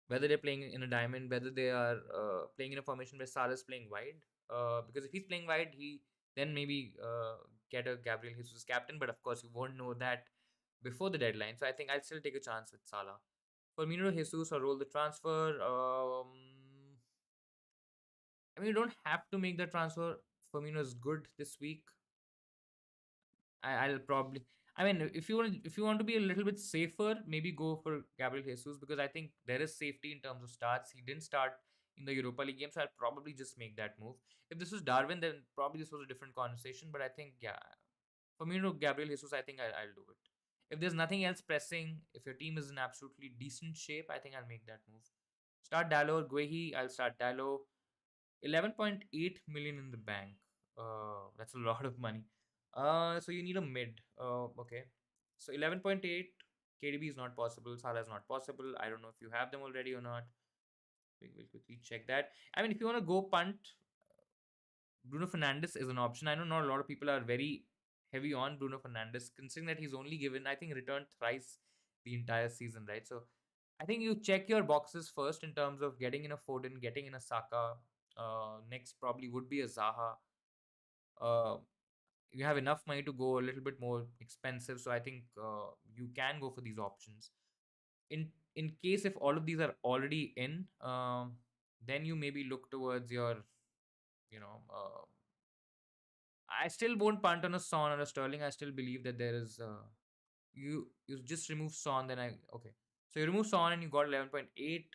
Whether they're playing in a diamond, whether they are playing in a formation where Salah's playing wide. Because if he's playing wide, he then maybe get a Gabriel Jesus captain. But of course, you won't know that before the deadline. So I think I'll still take a chance with Salah. Firmino Jesus or roll the transfer. I mean, you don't have to make the transfer. Firmino is good this week. I'll probably. I mean, if you want to be a little bit safer, maybe go for Gabriel Jesus because I think there is safety in terms of starts. He didn't start in the Europa League game, so I'll probably just make that move. If this was Darwin, then probably this was a different conversation. But I think yeah, Firmino, Gabriel Jesus, I think I'll do it. If there's nothing else pressing, if your team is in absolutely decent shape, I think I'll make that move. Start Dallo or Guehi, I'll start Dallo. 11.8 million in the bank. That's a lot of money. So you need a mid. Okay. So 11.8 KDB is not possible. Salah is not possible. I don't know if you have them already or not. We'll quickly check that. I mean, if you want to go punt, Bruno Fernandes is an option. I know not a lot of people are very heavy on Bruno Fernandes, considering that he's only given, I think, returned thrice the entire season, right? So I think you check your boxes first in terms of getting in a Foden, getting in a Saka. Next probably would be a Zaha. Uh, you have enough money to go a little bit more expensive, so I think you can go for these options. In case if all of these are already in, then you maybe look towards your, you know, I still won't punt on a Son or a Sterling. I still believe that there is you just remove Son, then I okay. So you remove Son and you got 11.8.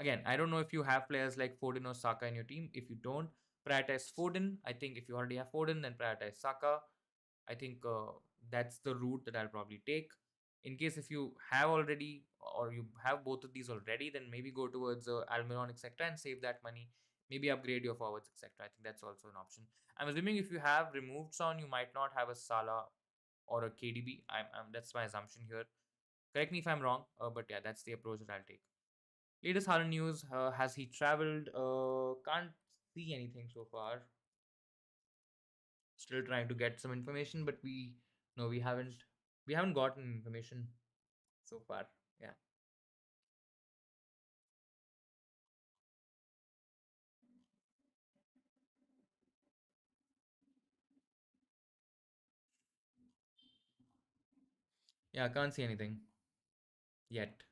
Again, I don't know if you have players like Foden or Saka in your team. If you don't, prioritize Foden. I think if you already have Foden, then prioritize Saka. I think that's the route that I'll probably take. In case if you have already or you have both of these already, then maybe go towards Almiron, etc., and save that money. Maybe upgrade your forwards, etc. I think that's also an option. I'm assuming if you have removed Son, you might not have a Salah or a KDB. That's my assumption here. Correct me if I'm wrong, but yeah, that's the approach that I'll take. Latest Haaland news: has he traveled? Can't see anything so far. Still trying to get some information, but we haven't gotten information so far. Yeah, yeah, I can't see anything yet.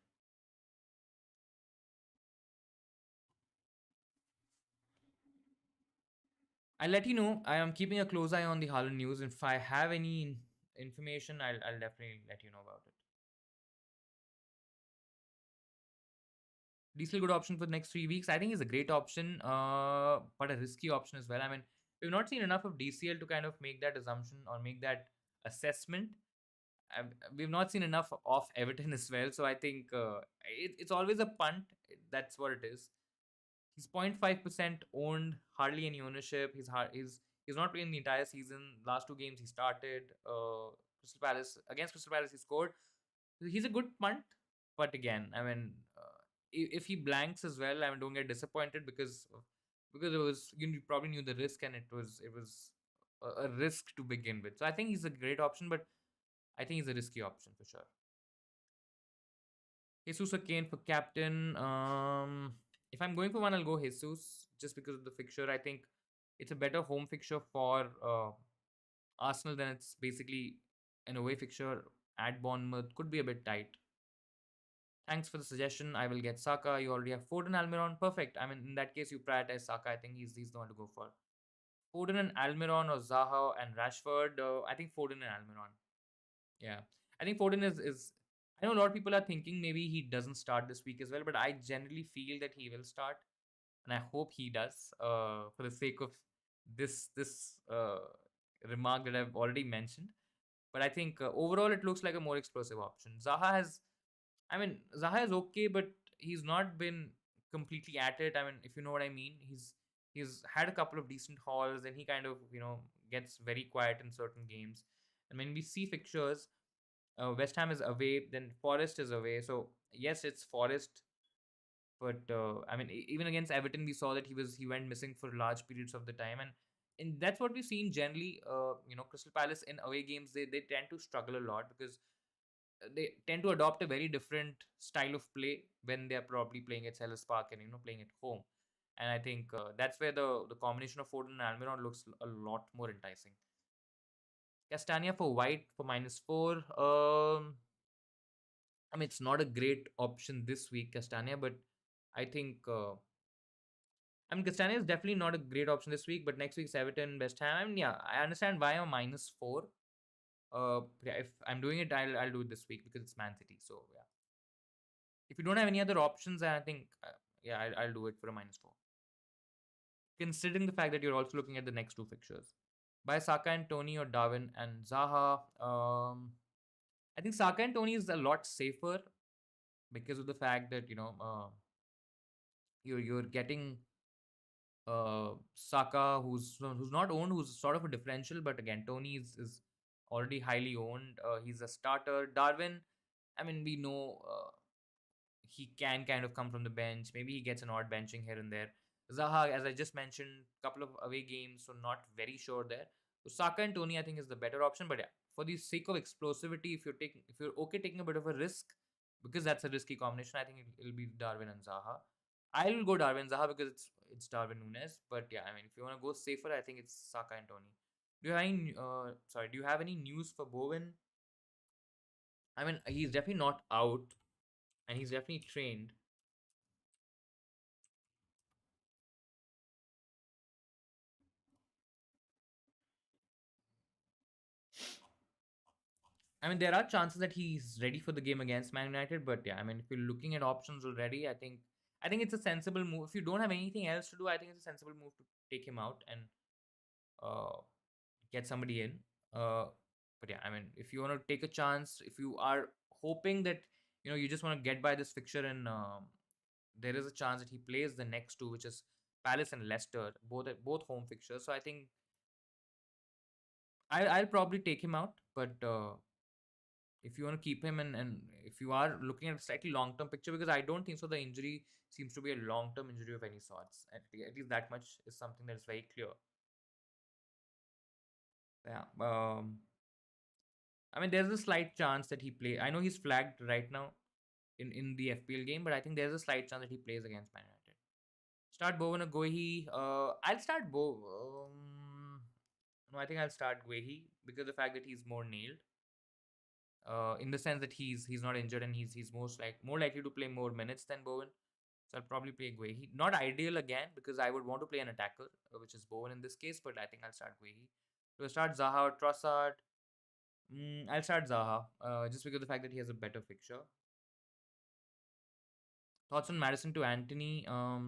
I'll let you know. I am keeping a close eye on the Haaland news. If I have any information, I'll definitely let you know about it. Diesel good option for the next 3 weeks. I think is a great option, but a risky option as well. I mean, we've not seen enough of DCL to kind of make that assumption or make that assessment. We've not seen enough of Everton as well, so I think it's always a punt. That's what it is. He's 0.5% owned, hardly any ownership. He's not playing the entire season. Last two games he started. Crystal Palace against Crystal Palace he scored. He's a good punt, but again, I mean, if he blanks as well, I mean, don't get disappointed because it was you probably knew the risk and it was a risk to begin with. So I think he's a great option, but I think he's a risky option for sure. Jesus or Kane for captain. If I'm going for one, I'll go Jesus just because of the fixture. I think it's a better home fixture for Arsenal than it's basically an away fixture at Bournemouth. Could be a bit tight. Thanks for the suggestion. I will get Saka. You already have Foden, Almiron. Perfect. I mean, in that case, you prioritize Saka. I think he's the one to go for. Foden and Almiron or Zaha and Rashford. I think Foden and Almiron. Yeah, I think Foden is. I know a lot of people are thinking maybe he doesn't start this week as well, but I generally feel that he will start, and I hope he does. For the sake of this remark that I've already mentioned, but I think overall it looks like a more explosive option. I mean, Zaha is okay, but he's not been completely at it. I mean, if you know what I mean, he's had a couple of decent hauls, and he kind of gets very quiet in certain games. And when we see fixtures, West Ham is away, then Forest is away. So yes, it's Forest, but I mean, even against Everton, we saw that he went missing for large periods of the time, and that's what we've seen generally. Crystal Palace in away games, they tend to struggle a lot because they tend to adopt a very different style of play when they are probably playing at Selhurst Park and playing at home. And I think that's where the combination of Foden and Almiron looks a lot more enticing. Castagna for white for -4. I mean, it's not a great option this week, Castagna, but I think Castagna is definitely not a great option this week. But next week's Everton, West Ham. I mean, yeah, I understand why I'm -4. Yeah, if I'm doing it, I'll do it this week because it's Man City. So yeah, if you don't have any other options, I think yeah, I'll do it for a -4. Considering the fact that you're also looking at the next two fixtures, by Saka and Tony or Darwin and Zaha. I think Saka and Tony is a lot safer because of the fact that you're getting Saka, who's not owned, who's sort of a differential, but again, Tony is already highly owned. He's a starter. Darwin, I mean, we know he can kind of come from the bench. Maybe he gets an odd benching here and there. Zaha, as I just mentioned, couple of away games, so not very sure there. So Saka and Tony, I think, is the better option. But yeah, for the sake of explosivity, if you're okay taking a bit of a risk, because that's a risky combination, I think it'll be Darwin and Zaha. I'll go Darwin Zaha because it's Darwin Nunes. But yeah, I mean, if you want to go safer, I think it's Saka and Tony. Do you have any news for Bowen? I mean, he's definitely not out, and he's definitely trained. I mean, there are chances that he's ready for the game against Man United, but yeah, I mean, if you're looking at options already, I think it's a sensible move. If you don't have anything else to do, I think it's a sensible move to take him out and uh, get somebody in. Uh, but yeah, I mean, if you want to take a chance, if you are hoping that you just want to get by this fixture, and there is a chance that he plays the next two, which is Palace and Leicester, both home fixtures. So I think I'll probably take him out, but if you want to keep him, and if you are looking at a slightly long term picture, because I don't think so, the injury seems to be a long term injury of any sorts. At least that much is something that is very clear. Yeah. I mean, there's a slight chance that he play. I know he's flagged right now in the FPL game, but I think there's a slight chance that he plays against Man United. Start Bowen or Gohi. I'll start No, I think I'll start Guehi because the fact that he's more nailed. In the sense that he's not injured, and he's more likely to play more minutes than Bowen. So I'll probably play Guehi. Not ideal again because I would want to play an attacker, which is Bowen in this case, but I think I'll start Guehi. Do I start Zaha or Trossard? I'll start Zaha just because of the fact that he has a better fixture. Thoughts on Madison to Anthony? I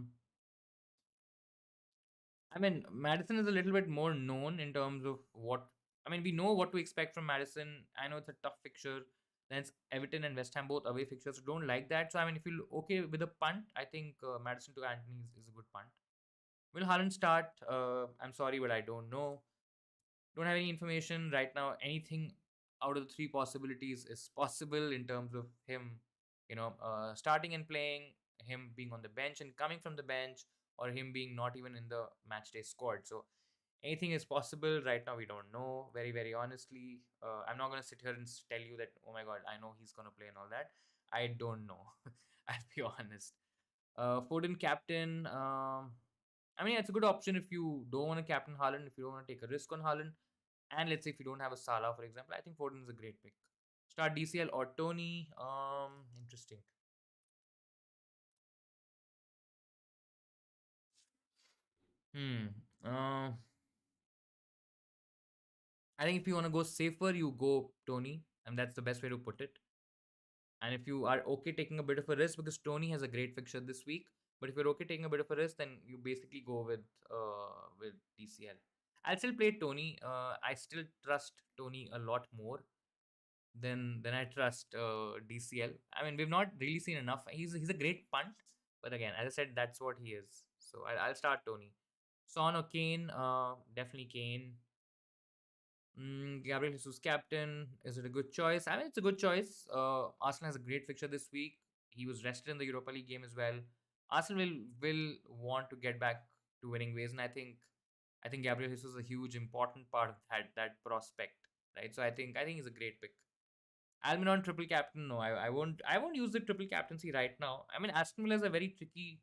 mean, Madison is a little bit more known in terms of what. I mean, we know what to expect from Madison. I know it's a tough fixture. Then it's Everton and West Ham both away fixtures, so don't like that. So I mean, if you're okay with a punt, I think Madison to Anthony is a good punt. Will Haaland start? I'm sorry, but I don't know. Don't have any information right now. Anything out of the three possibilities is possible in terms of him, starting and playing, him being on the bench and coming from the bench, or him being not even in the match day squad. So anything is possible right now. We don't know. Very, very honestly, I'm not gonna sit here and tell you that, oh my god, I know he's gonna play and all that. I don't know. I'll be honest. Foden captain. I mean, it's a good option if you don't want to captain Haaland, if you don't want to take a risk on Haaland, and let's say if you don't have a Salah, for example. I think Foden is a great pick. Start DCL or Tony. Interesting. Hmm. Uh, I think if you want to go safer, you go Tony, and that's the best way to put it. And if you are okay taking a bit of a risk, because Tony has a great fixture this week, but if you're okay taking a bit of a risk, then you basically go with DCL. I'll still play Tony. I still trust Tony a lot more than I trust DCL. I mean, we've not really seen enough. He's a great punt, but again, as I said, that's what he is. So I'll start Tony. Son or Kane? Definitely Kane. Gabriel Jesus captain. Is it a good choice? I mean, it's a good choice. Arsenal has a great fixture this week. He was rested in the Europa League game as well. Arsenal will want to get back to winning ways, and I think Gabriel Jesus is a huge important part of that prospect, right? So I think he's a great pick. Almiron triple captain. No, I won't use the triple captaincy right now. I mean, Aston Villa is a very tricky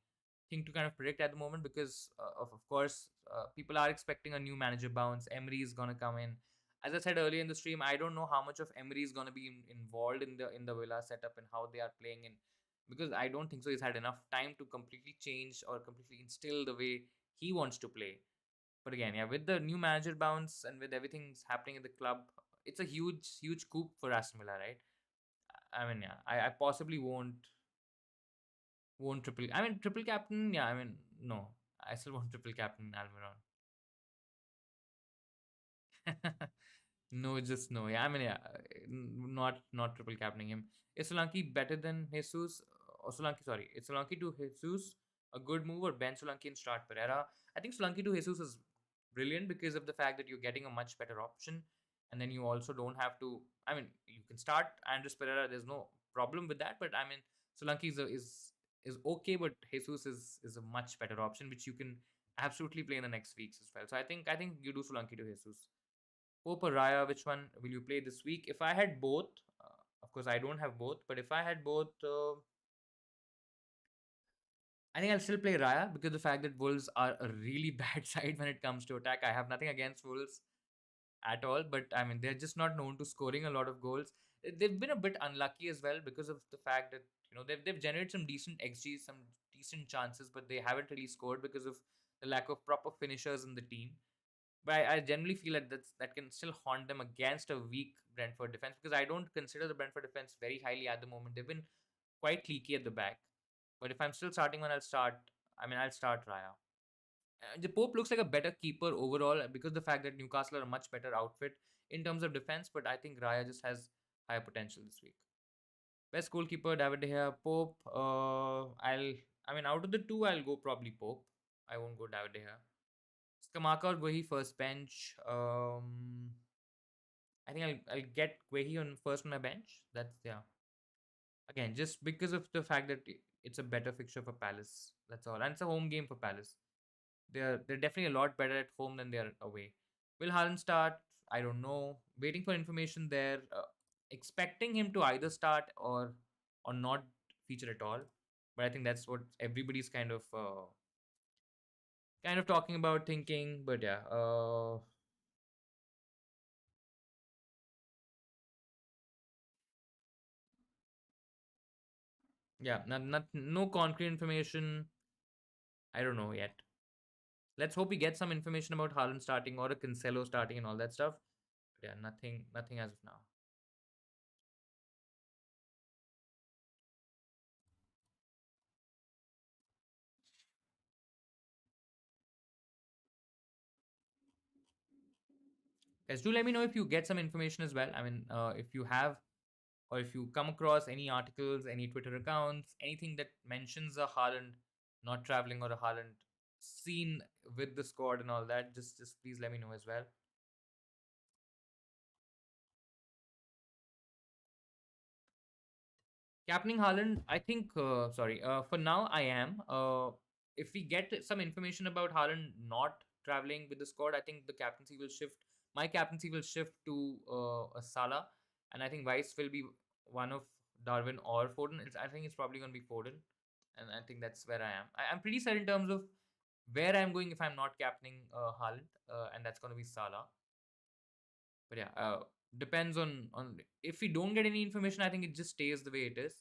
thing to kind of predict at the moment because of course people are expecting a new manager bounce. Emery is gonna come in. As I said earlier in the stream, I don't know how much of Emery is gonna be involved in the Villa setup and how they are playing in, because I don't think so. He's had enough time to completely change or completely instill the way he wants to play. But again, yeah, with the new manager bounce and with everything's happening at the club, it's a huge coup for Aston Villa, right? I mean, yeah, I possibly won't triple. I mean, triple captain. Yeah, I mean, no, I still want triple captain Almiron. No, just no. Yeah, I mean, yeah, not triple captaining him. Is Solanke better than Jesus? Or Solanke, sorry, is Solanke to Jesus a good move, or Ben Solanke and start Pereira? I think Solanke to Jesus is brilliant because of the fact that you're getting a much better option, and then you also don't have to. I mean, you can start Andres Pereira. There's no problem with that, but I mean, Solanke is okay, but Jesus is a much better option, which you can absolutely play in the next weeks as well. So I think you do Solanke to Jesus. Pope or Raya, which one will you play this week? If I had both, of course I don't have both, but if I had both, I think I'll still play Raya because the fact that Wolves are a really bad side when it comes to attack. I have nothing against Wolves at all, but I mean they're just not known to scoring a lot of goals. They've been a bit unlucky as well because of the fact that they've generated some decent XG, some decent chances, but they haven't really scored because of the lack of proper finishers in the team. But I generally feel like that can still haunt them against a weak Brentford defense, because I don't consider the Brentford defense very highly at the moment. They've been quite leaky at the back. But if I'm still starting one, I'll start Raya. The Pope looks like a better keeper overall because the fact that Newcastle are a much better outfit in terms of defense, but I think Raya just has higher potential this week. Best goalkeeper, David De Gea, Pope. Out of the two, I'll go probably Pope. I won't go David De Gea. Skamaka or Guehi first bench. I think I'll get Guehi on first on my bench. That's, yeah. Again, just because of the fact that it's a better fixture for Palace. That's all, and it's a home game for Palace. They're definitely a lot better at home than they are away. Will Haaland start? I don't know. Waiting for information there. Expecting him to either start or not feature at all. But I think that's what everybody's kind of talking about, thinking. But yeah, yeah, no concrete information. I don't know yet. Let's hope we get some information about Haaland starting or a Cancelo starting and all that stuff. But yeah, nothing as of now. Guys, do let me know if you get some information as well. I mean, if you have, or if you come across any articles, any Twitter accounts, anything that mentions a Haaland not traveling or a Haaland seen with the squad and all that, just please let me know as well. Captaining Haaland, I think. Sorry. For now, I am. If we get some information about Haaland not traveling with the squad, I think the captaincy will shift. My captaincy will shift to a Salah, and I think Vice will be one of Darwin or Foden. I think it's probably going to be Foden, and I think that's where I am. I'm pretty set in terms of where I'm going if I'm not captaining Haaland, and that's going to be Salah. But yeah, depends on if we don't get any information. I think it just stays the way it is.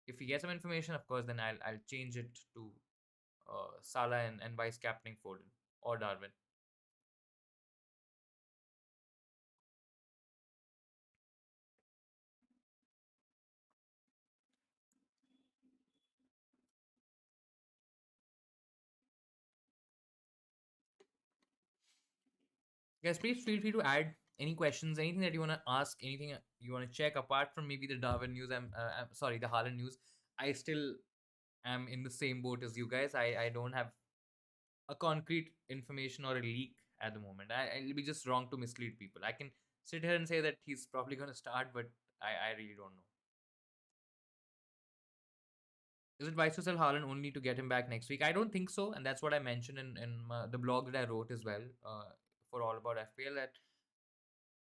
If we get some information, of course, then I'll change it to Salah and vice captaining Foden or Darwin. Guys, please feel free to add any questions, anything that you want to ask, anything you want to check apart from maybe the Darwin news. I'm sorry, the Haaland news. I still am in the same boat as you guys. I don't have a concrete information or a leak at the moment. It'll be just wrong to mislead people. I can sit here and say that he's probably going to start, but I really don't know. Is it wise to sell Haaland only to get him back next week? I don't think so, and that's what I mentioned in the blog that I wrote as well for All About FPL, that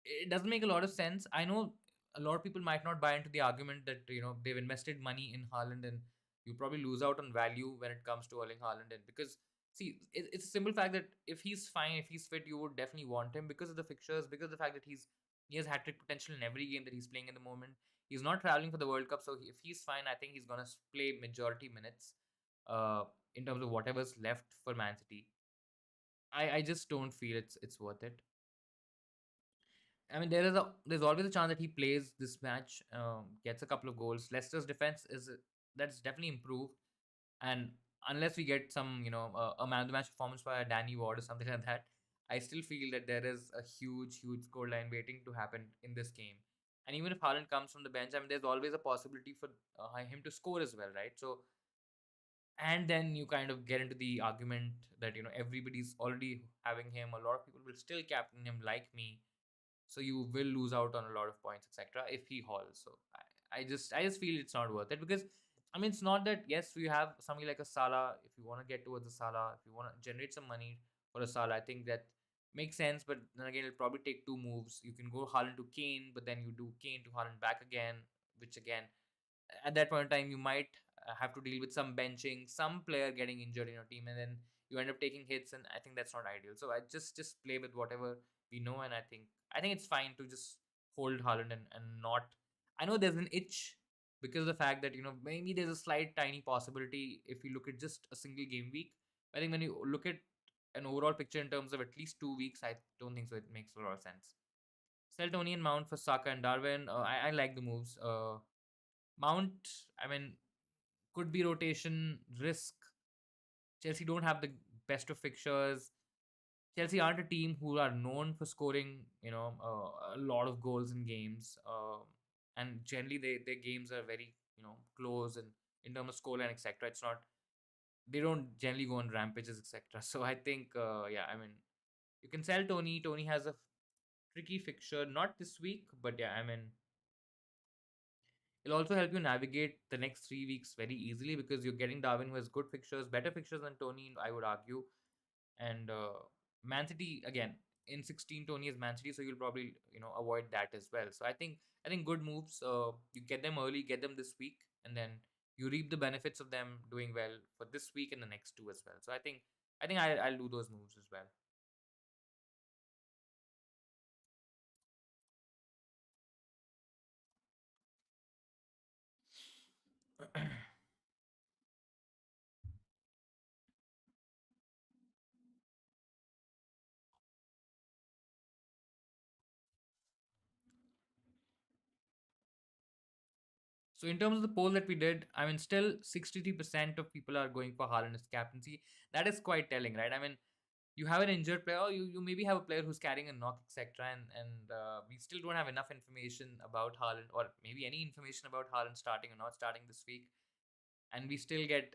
it doesn't make a lot of sense. I know a lot of people might not buy into the argument that they've invested money in Haaland and you probably lose out on value when it comes to Erling Haaland. And because see, it's a simple fact that if he's fine, if he's fit, you would definitely want him because of the fixtures, because of the fact that he has hat trick potential in every game that he's playing in the moment. He's not traveling for the World Cup, so if he's fine, I think he's gonna play majority minutes uh, in terms of whatever's left for Man City. I just don't feel it's worth it. I mean, there's always a chance that he plays this match, gets a couple of goals. Leicester's defense is that's definitely improved, and unless we get some a man of the match performance by Danny Ward or something like that, I still feel that there is a huge scoreline waiting to happen in this game. And even if Haaland comes from the bench, I mean, there's always a possibility for him to score as well, right? So, and then you kind of get into the argument that everybody's already having him. A lot of people will still captain him, like me, so you will lose out on a lot of points, etc. if he hauls. So I just feel it's not worth it, because I mean, it's not that, yes, we have somebody like a Salah. If you want to get towards a Salah, if you want to generate some money for a Salah, I think that makes sense. But then again, it'll probably take two moves. You can go Haaland to Kane, but then you do Kane to Haaland back again, which again, at that point in time, you might have to deal with some benching, some player getting injured in your team, and then you end up taking hits, and I think that's not ideal. So I just play with whatever we know, and I think it's fine to just hold Haaland and not. I know there's an itch because of the fact that maybe there's a slight tiny possibility if you look at just a single game week. I think when you look at an overall picture in terms of at least 2 weeks, I don't think so. It makes a lot of sense. Sell Tony and Mount for Saka and Darwin. I like the moves. Mount, I mean, could be rotation risk. Chelsea don't have the best of fixtures. Chelsea aren't a team who are known for scoring, a lot of goals in games. And generally, their games are very, close and in terms of scoreline, etc. It's not. They don't generally go on rampages, etc. So I think, yeah, I mean, you can sell Tony. Tony has a tricky fixture, not this week, but yeah, I mean, it'll also help you navigate the next 3 weeks very easily because you're getting Darwin, who has good fixtures, better fixtures than Tony, I would argue. And Man City again in 16, Tony is Man City, so you'll probably avoid that as well. So I think good moves. You get them early, get them this week, and then you reap the benefits of them doing well for this week and the next two as well. So I think I'll do those moves as well. So in terms of the poll that we did, I mean, still 63% of people are going for Haaland as captaincy. That is quite telling, right? I mean, you have an injured player, or you maybe have a player who's carrying a knock, etc. And we still don't have enough information about Haaland, or maybe any information about Haaland starting or not starting this week. And we still get,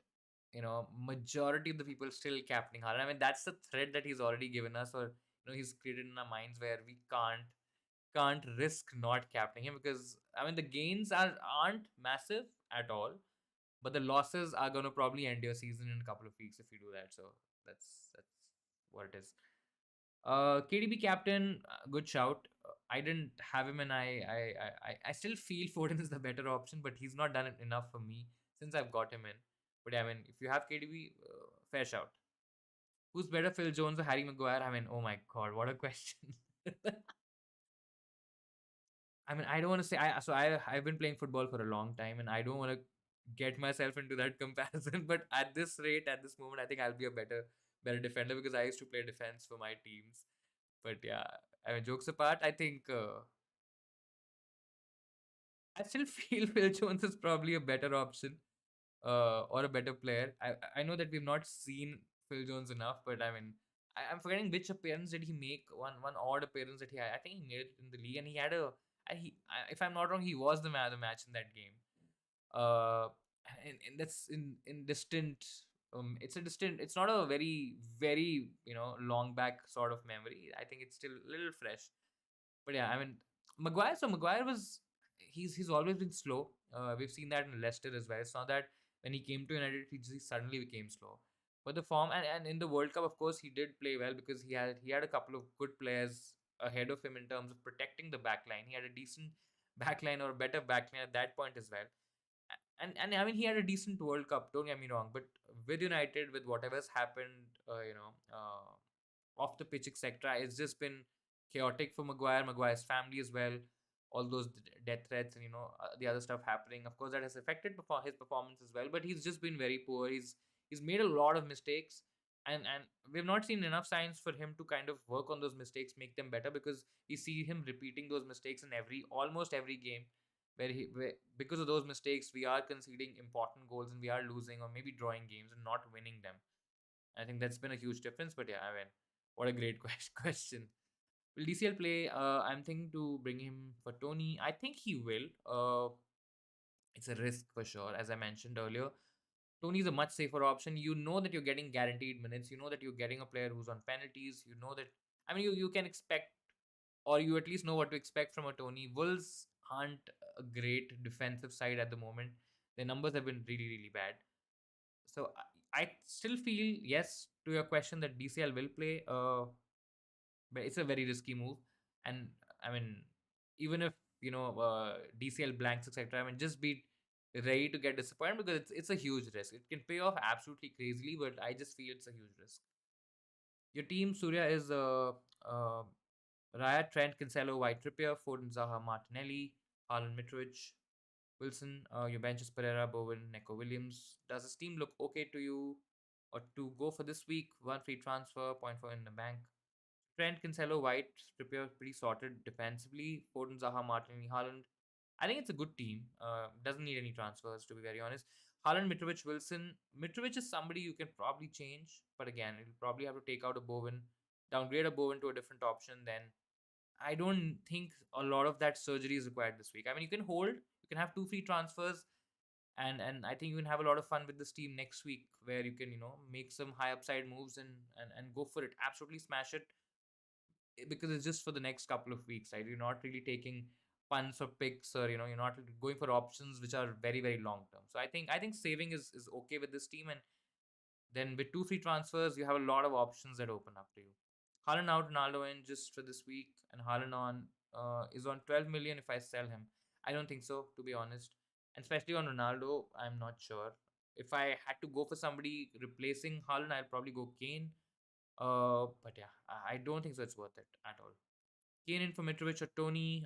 majority of the people still captaining Haaland. I mean, that's the thread that he's already given us, or he's created in our minds where we can't risk not captaining him, because I mean the gains aren't massive at all, but the losses are gonna probably end your season in a couple of weeks if you do that. So that's what it is. KDB captain, good shout. I didn't have him, and I still feel Foden is the better option, but he's not done it enough for me since I've got him in. But yeah, I mean, if you have KDB, fair shout. Who's better, Phil Jones or Harry Maguire? I mean, oh my god, what a question. I mean, I don't want to say I've been playing football for a long time, and I don't want to get myself into that comparison. But at this rate, at this moment, I think I'll be a better defender because I used to play defense for my teams. But yeah, I mean, jokes apart, I still feel Phil Jones is probably a better option, or a better player. I know that we've not seen Phil Jones enough, but I mean, I'm forgetting which appearance did he make. One odd appearance that he had. I think he made it in the league, and he had a. If I'm not wrong, he was the man of the match in that game. Uh, and that's in distant. It's a distant. It's not a very long back sort of memory. I think it's still a little fresh. But yeah, I mean, Maguire. So Maguire was he's always been slow. We've seen that in Leicester as well. It's not that when he came to United, he suddenly became slow. But the form and in the World Cup, of course, he did play well because he had a couple of good players ahead of him in terms of protecting the back line. He had a decent back line or a better back line at that point as well. And I mean, he had a decent World Cup. Don't get me wrong, but with United, with whatever's happened, off the pitch, etc., it's just been chaotic for Maguire, Maguire's family as well. All those death threats and the other stuff happening. Of course, that has affected his performance as well. But he's just been very poor. He's made a lot of mistakes, and we've not seen enough signs for him to kind of work on those mistakes, make them better, because we see him repeating those mistakes in almost every game where because of those mistakes we are conceding important goals and we are losing or maybe drawing games and not winning them. I think that's been a huge difference. But yeah, I mean, what a great question. Will DCL play? I'm thinking to bring him for Tony. I think he will. It's a risk for sure, as I mentioned earlier. Tony is a much safer option. You know that you're getting guaranteed minutes. You know that you're getting a player who's on penalties. You know that, I mean, you can expect, or you at least know what to expect from a Tony. Wolves aren't a great defensive side at the moment. Their numbers have been really, really bad. So I still feel, yes, to your question, that DCL will play. But it's a very risky move. And I mean, even if DCL blanks, etc., I mean, just be ready to get disappointed because it's a huge risk. It can pay off absolutely crazily, but I just feel it's a huge risk. Your team, Surya, is Raya, Trent, Cancelo, White, Trippier, Foden, Zaha, Martinelli, Haaland, Mitrovic, Wilson. Your bench is Pereira, Bowen, Neko Williams. Does this team look okay to you? Or to go for this week? One free transfer, point for in the bank. Trent, Cancelo, White, Trippier, pretty sorted defensively. Foden, Zaha, Martinelli, Haaland. I think it's a good team. Doesn't need any transfers, to be very honest. Haaland, Mitrovic, Wilson. Mitrovic is somebody you can probably change, but again, you'll probably have to take out a Bowen, downgrade a Bowen to a different option. Then I don't think a lot of that surgery is required this week. I mean, you can hold, you can have two free transfers, and I think you can have a lot of fun with this team next week, where you can make some high upside moves and go for it, absolutely smash it, because it's just for the next couple of weeks, right? You're not really taking punts or picks, or you're not going for options which are very, very long term. So I think saving is okay with this team, and then with two free transfers, you have a lot of options that open up to you. Haaland out, Ronaldo in just for this week, and Haaland on is on 12 million if I sell him. I don't think so, to be honest. And especially on Ronaldo, I'm not sure. If I had to go for somebody replacing Haaland, I'll probably go Kane. But yeah, I don't think so. It's worth it at all. Kane in for Mitrovic or Tony.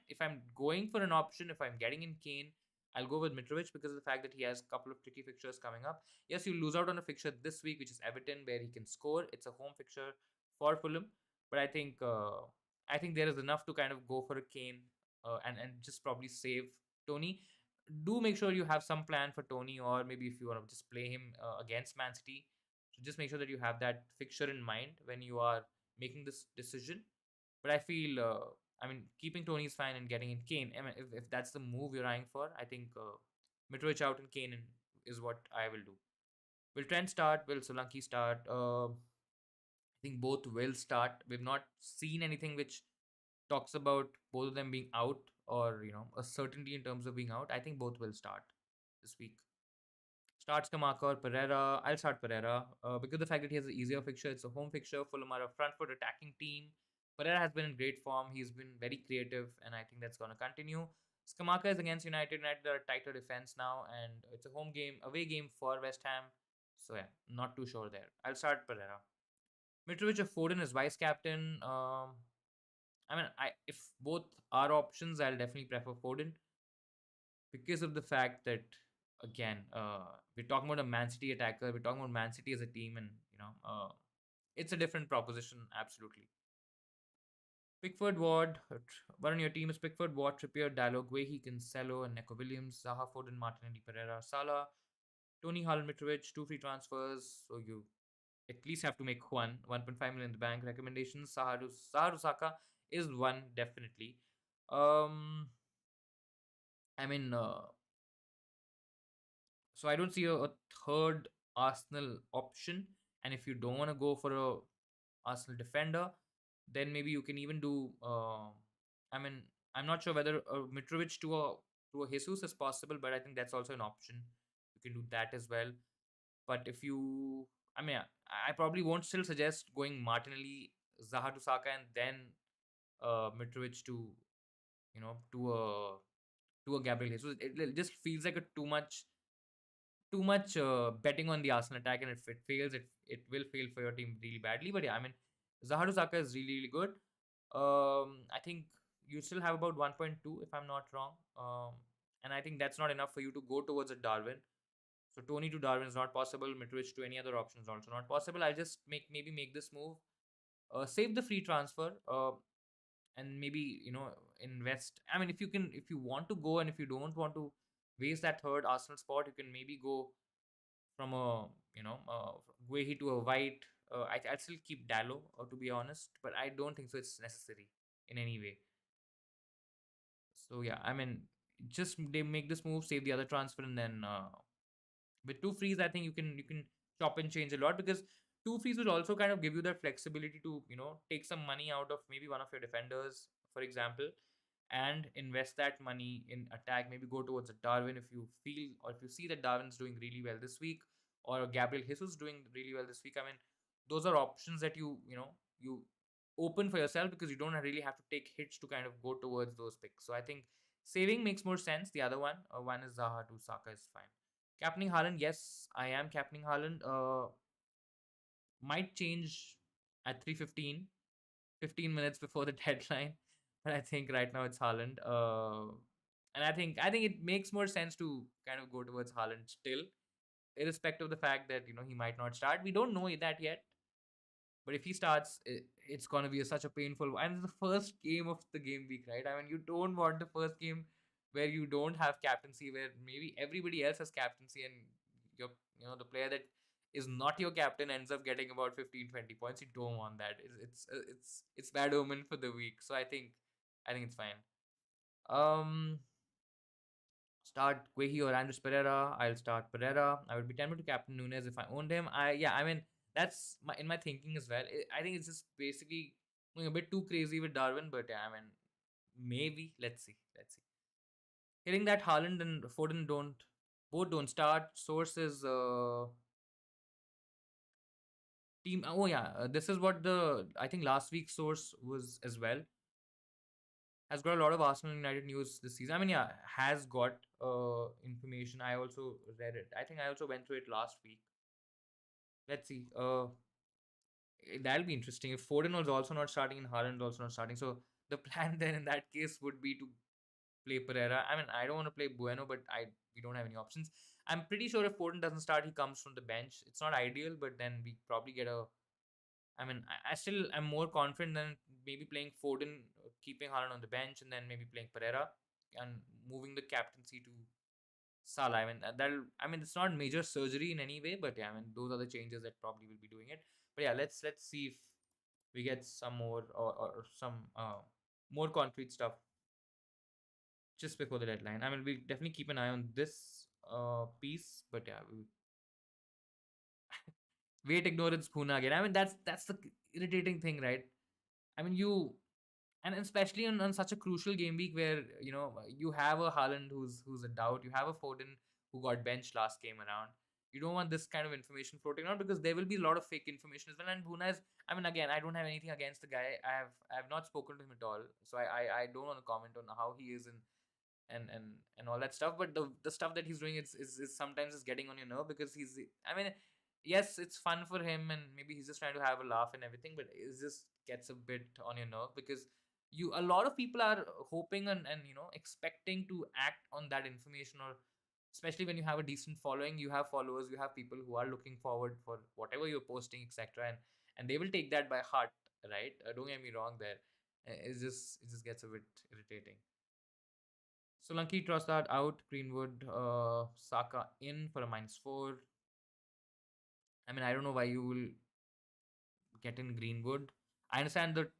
If I'm going for an option, if I'm getting in Kane, I'll go with Mitrovic because of the fact that he has a couple of tricky fixtures coming up. Yes, you lose out on a fixture this week, which is Everton, where he can score. It's a home fixture for Fulham, but I think there is enough to kind of go for a Kane, and just probably save Tony. Do make sure you have some plan for Tony, or maybe if you want to just play him against Man City. So just make sure that you have that fixture in mind when you are making this decision. But I feel, I mean, keeping Tony is fine and getting in Kane. I mean, if that's the move you're eyeing for, I think Mitrovic out and Kane in is what I will do. Will Trent start? Will Solanke start? I think both will start. We've not seen anything which talks about both of them being out, or a certainty in terms of being out. I think both will start this week. Starts Kamaka or Pereira. I'll start Pereira because the fact that he has an easier fixture. It's a home fixture. Fulham are a front foot attacking team. Pereira has been in great form. He's been very creative, and I think that's going to continue. Skamaka is against United. United are a tighter defense now, and it's a home game, away game for West Ham. So yeah, not too sure there. I'll start Pereira. Mitrovic or Foden is vice captain. I mean, I if both are options, I'll definitely prefer Foden because of the fact that again, we're talking about a Man City attacker. We're talking about Man City as a team, and it's a different proposition. Absolutely. Pickford, Ward. One on your team is Pickford, Ward, Trippier, Dallo, Guehi, Cancelo, and Neco Williams, Zaha, Foden, Martinelli, Pereira, Salah, Tony, Haaland, Mitrovic, 2 free transfers. So you at least have to make 1.5 million in the bank. Recommendations: Saharu Saka is one definitely. Um, I mean, so I don't see a third Arsenal option. And if you don't want to go for a Arsenal defender, then maybe you can even do. I mean, I'm not sure whether Mitrovic to a Jesus is possible, but I think that's also an option. You can do that as well. But if you, I mean, I probably won't still suggest going Martinelli, Zaha to Saka, and then Mitrovic to to a Gabriel Jesus. It just feels like a too much betting on the Arsenal attack, and if it fails, it will fail for your team really badly. But yeah, I mean, Zaharu Saka is really really good. I think you still have about 1.2 if I'm not wrong. And I think that's not enough for you to go towards a Darwin. So Tony to Darwin is not possible. Mitrovic to any other option is also not possible. I'll just make this move. Save the free transfer. And maybe invest. I mean, if you want to go and if you don't want to waste that third Arsenal spot, you can maybe go from a Guehi to a White. I'd still keep Dallo, to be honest, but I don't think so. It's necessary in any way. So yeah, I mean, just they make this move, save the other transfer, and then with two frees, I think you can chop and change a lot because two frees will also kind of give you that flexibility to take some money out of maybe one of your defenders, for example, and invest that money in attack. Maybe go towards a Darwin if you feel or if you see that Darwin's doing really well this week, or Gabriel Jesus doing really well this week. I mean, those are options that you open for yourself because you don't really have to take hits to kind of go towards those picks. So I think saving makes more sense. The other one is Zaha to Saka is fine. Captaining Haaland, yes, I am captaining Haaland. Might change at 3:15, 15 minutes before the deadline, but I think right now it's Haaland. And I think it makes more sense to kind of go towards Haaland still, irrespective of the fact that he might not start. We don't know that yet, but if he starts, it's gonna be such a painful. And it's the first game of the game week, right? I mean, you don't want the first game where you don't have captaincy, where maybe everybody else has captaincy, and your the player that is not your captain ends up getting about 15, 20 points. You don't want that. It's bad omen for the week. So I think it's fine. Um, Start Guehi or Andres Pereira. I'll start Pereira. I would be tempted to captain Nunes if I owned him. I mean that's in my thinking as well. I think it's just basically going a bit too crazy with Darwin, but yeah, I mean maybe let's see. Hitting that Haaland and Foden both don't start. Sources team. Oh yeah, this is what the I think last week's source was as well. Has got a lot of Arsenal United news this season. I mean, yeah, has got information. I also read it. I think I also went through it last week. Let's see. That'll be interesting. If Foden was also not starting and Haaland also not starting, so the plan then in that case would be to play Pereira. I mean, I don't want to play Bueno, but we don't have any options. I'm pretty sure if Foden doesn't start, he comes from the bench. It's not ideal, but then we probably get a. I mean, I still am more confident than maybe playing Foden, keeping Haaland on the bench, and then maybe playing Pereira and moving the captaincy to Salah. I mean, it's not major surgery in any way, but yeah, I mean, those are the changes that probably will be doing it. But yeah, let's see if we get some more or some more concrete stuff just before the deadline. I mean, we'll definitely keep an eye on this piece, but yeah, wait, ignorance, Puna again. I mean, that's the irritating thing, right? I mean, and especially on such a crucial game week where you have a Haaland who's a doubt, you have a Foden who got benched last game around, You don't want this kind of information floating around because there will be a lot of fake information as well. And Buna is, I mean, again, I don't have anything against the guy. I have not spoken to him at all, so I don't want to comment on how he is and all that stuff. But the stuff that he's doing is sometimes is getting on your nerve because I mean, yes, it's fun for him and maybe he's just trying to have a laugh and everything, but it just gets a bit on your nerve because a lot of people are hoping and expecting to act on that information, or especially when you have a decent following, you have followers, you have people who are looking forward for whatever you're posting, etc., and they will take that by heart, right? Don't get me wrong there. It just gets a bit irritating. Solanke, Trossard out, Greenwood, Saka in for a -4. I mean, I don't know why you will get in Greenwood. I understand that.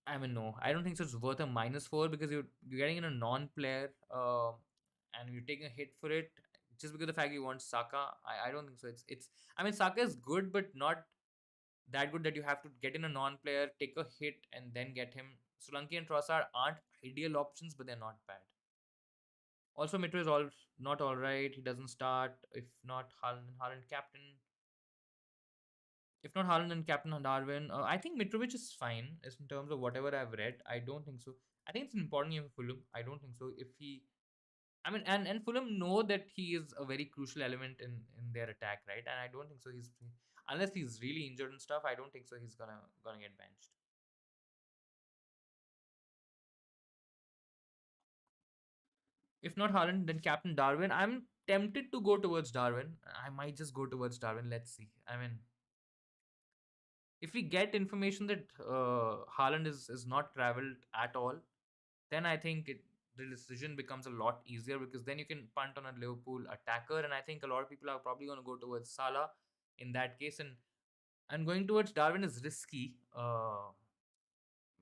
I mean, no, I don't think so. It's worth a -4 because you're getting in a non-player, and you're taking a hit for it just because of the fact you want Saka. I don't think so. It's. I mean, Saka is good, but not that good that you have to get in a non-player, take a hit, and then get him. Solanke and Trossard aren't ideal options, but they're not bad. Also, Mitro is not all right. He doesn't start. If not, Haaland captain. If not Haaland and captain Darwin, I think Mitrovic is fine as in terms of whatever I've read. I don't think so. I think it's an important game for Fulham. I don't think so. If he, I mean, and Fulham know that he is a very crucial element in their attack, right? And I don't think so. He's unless he's really injured and stuff. I don't think so. He's gonna get benched. If not Haaland, then captain Darwin. I'm tempted to go towards Darwin. I might just go towards Darwin. Let's see. I mean, if we get information that Haaland is not traveled at all, then I think the decision becomes a lot easier because then you can punt on a Liverpool attacker, and I think a lot of people are probably going to go towards Salah in that case, and going towards Darwin is risky.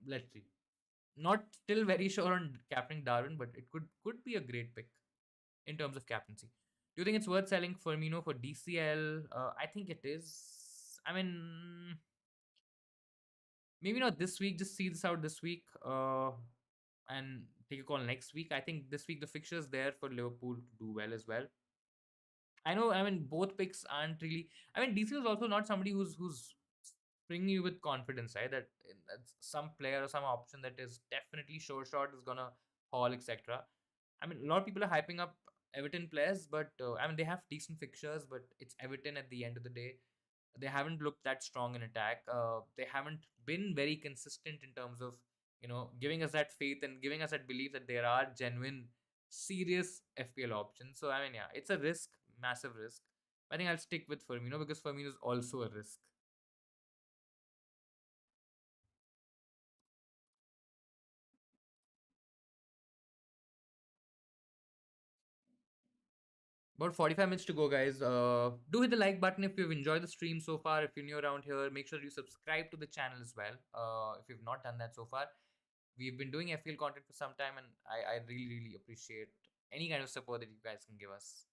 Let's see. Not still very sure on captaining Darwin, but it could be a great pick in terms of captaincy. Do you think it's worth selling Firmino for DCL? I think it is. I mean, maybe not this week. Just see this out this week, and take a call next week. I think this week the fixtures there for Liverpool to do well as well. I know. I mean, both picks aren't really. I mean, DC is also not somebody who's bringing you with confidence, right? That's some player or some option that is definitely sure shot is gonna haul, etc. I mean, a lot of people are hyping up Everton players, but I mean they have decent fixtures, but it's Everton at the end of the day. They haven't looked that strong in attack. They haven't been very consistent in terms of giving us that faith and giving us that belief that there are genuine, serious FPL options. So I mean, yeah, it's a risk, massive risk. I think I'll stick with Firmino because Firmino is also a risk. About 45 minutes to go, guys. Do hit the like button if you've enjoyed the stream so far. If you're new around here, make sure you subscribe to the channel as well. If you've not done that so far, we've been doing FPL content for some time, and I really, really appreciate any kind of support that you guys can give us.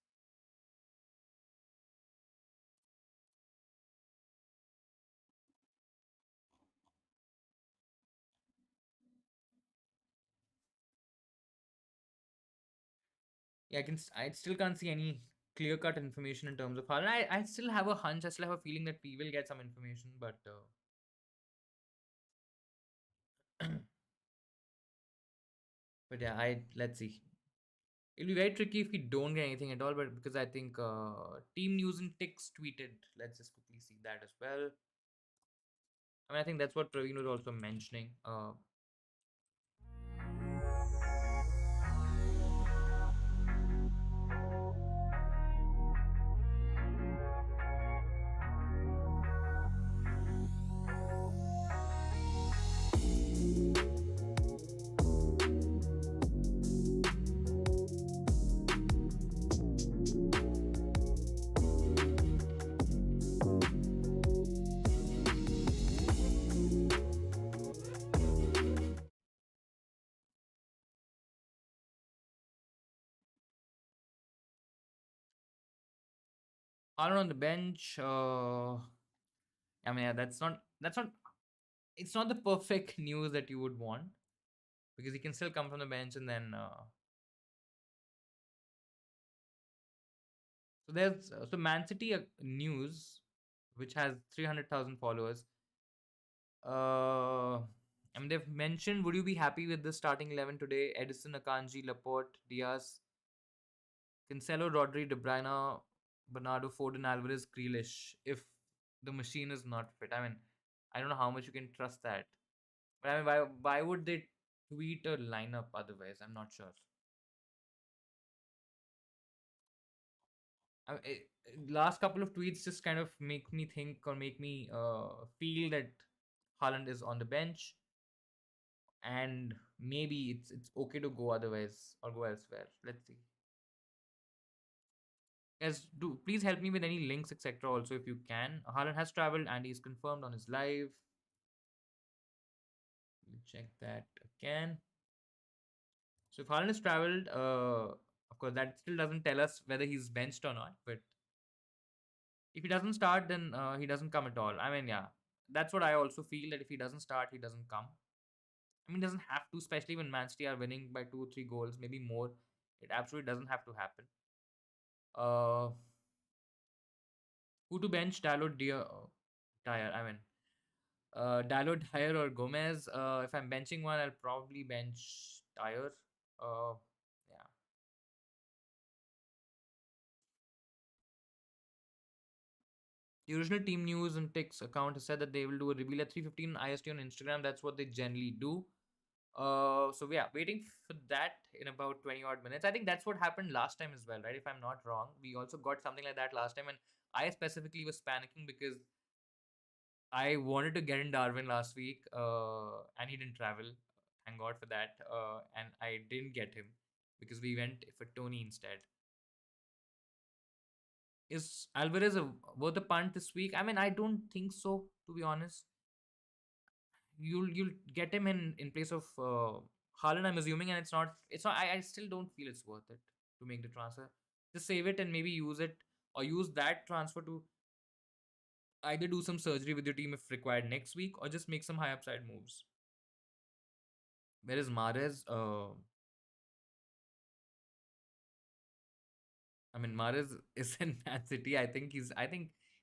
Yeah, I still can't see any clear cut information in terms of Haaland. I still have a hunch. I still have a feeling that we will get some information, but yeah, I let's see. It'll be very tricky if we don't get anything at all, but because I think Team News and Ticks tweeted. Let's just quickly see that as well. I mean, I think that's what Praveen was also mentioning. Haaland on the bench. I mean, yeah, that's not. It's not the perfect news that you would want because he can still come from the bench and then So there's so Man City news, which has 300,000 followers. I mean, they've mentioned, would you be happy with the starting 11 today? Edison, Akanji, Laporte, Diaz, Cancelo, Rodri, De Bruyne, Bernardo, Foden, Alvarez, Grealish. If the machine is not fit, I mean, I don't know how much you can trust that. But I mean, why would they tweet a lineup otherwise? I'm not sure. Last couple of tweets just kind of make me think or make me feel that Haaland is on the bench, and maybe it's okay to go otherwise or go elsewhere. Let's see. Yes, do please help me with any links, etc. Also, if you can. Haaland has traveled and he's confirmed on his live. Let me check that again. So if Haaland has traveled, of course that still doesn't tell us whether he's benched or not. But if he doesn't start, then he doesn't come at all. I mean, yeah, that's what I also feel, that if he doesn't start, he doesn't come. I mean, doesn't have to, especially when Man City are winning by 2 or 3 goals, maybe more. It absolutely doesn't have to happen. Uh, who to bench? Dalot, Dyer. I mean, Dalot, Dyer, or Gomez. If I'm benching one, I'll probably bench Dyer. Yeah. The original team news and ticks account has said that they will do a reveal at 3:15 IST on Instagram. That's what they generally do. So yeah, waiting for that in about 20 odd minutes. I think that's what happened last time as well, right? If I'm not wrong, we also got something like that last time, and I specifically was panicking because I wanted to get in Darwin last week, and he didn't travel. Thank God for that. And I didn't get him because we went for Tony instead. Is Alvarez worth a punt this week? I mean, I don't think so, to be honest. You'll get him in place of Haaland, I'm assuming, and it's not. I still don't feel it's worth it to make the transfer. Just save it and maybe use it, or use that transfer to either do some surgery with your team if required next week, or just make some high upside moves. Where is Mahrez? I mean, Mahrez is in Man City. I think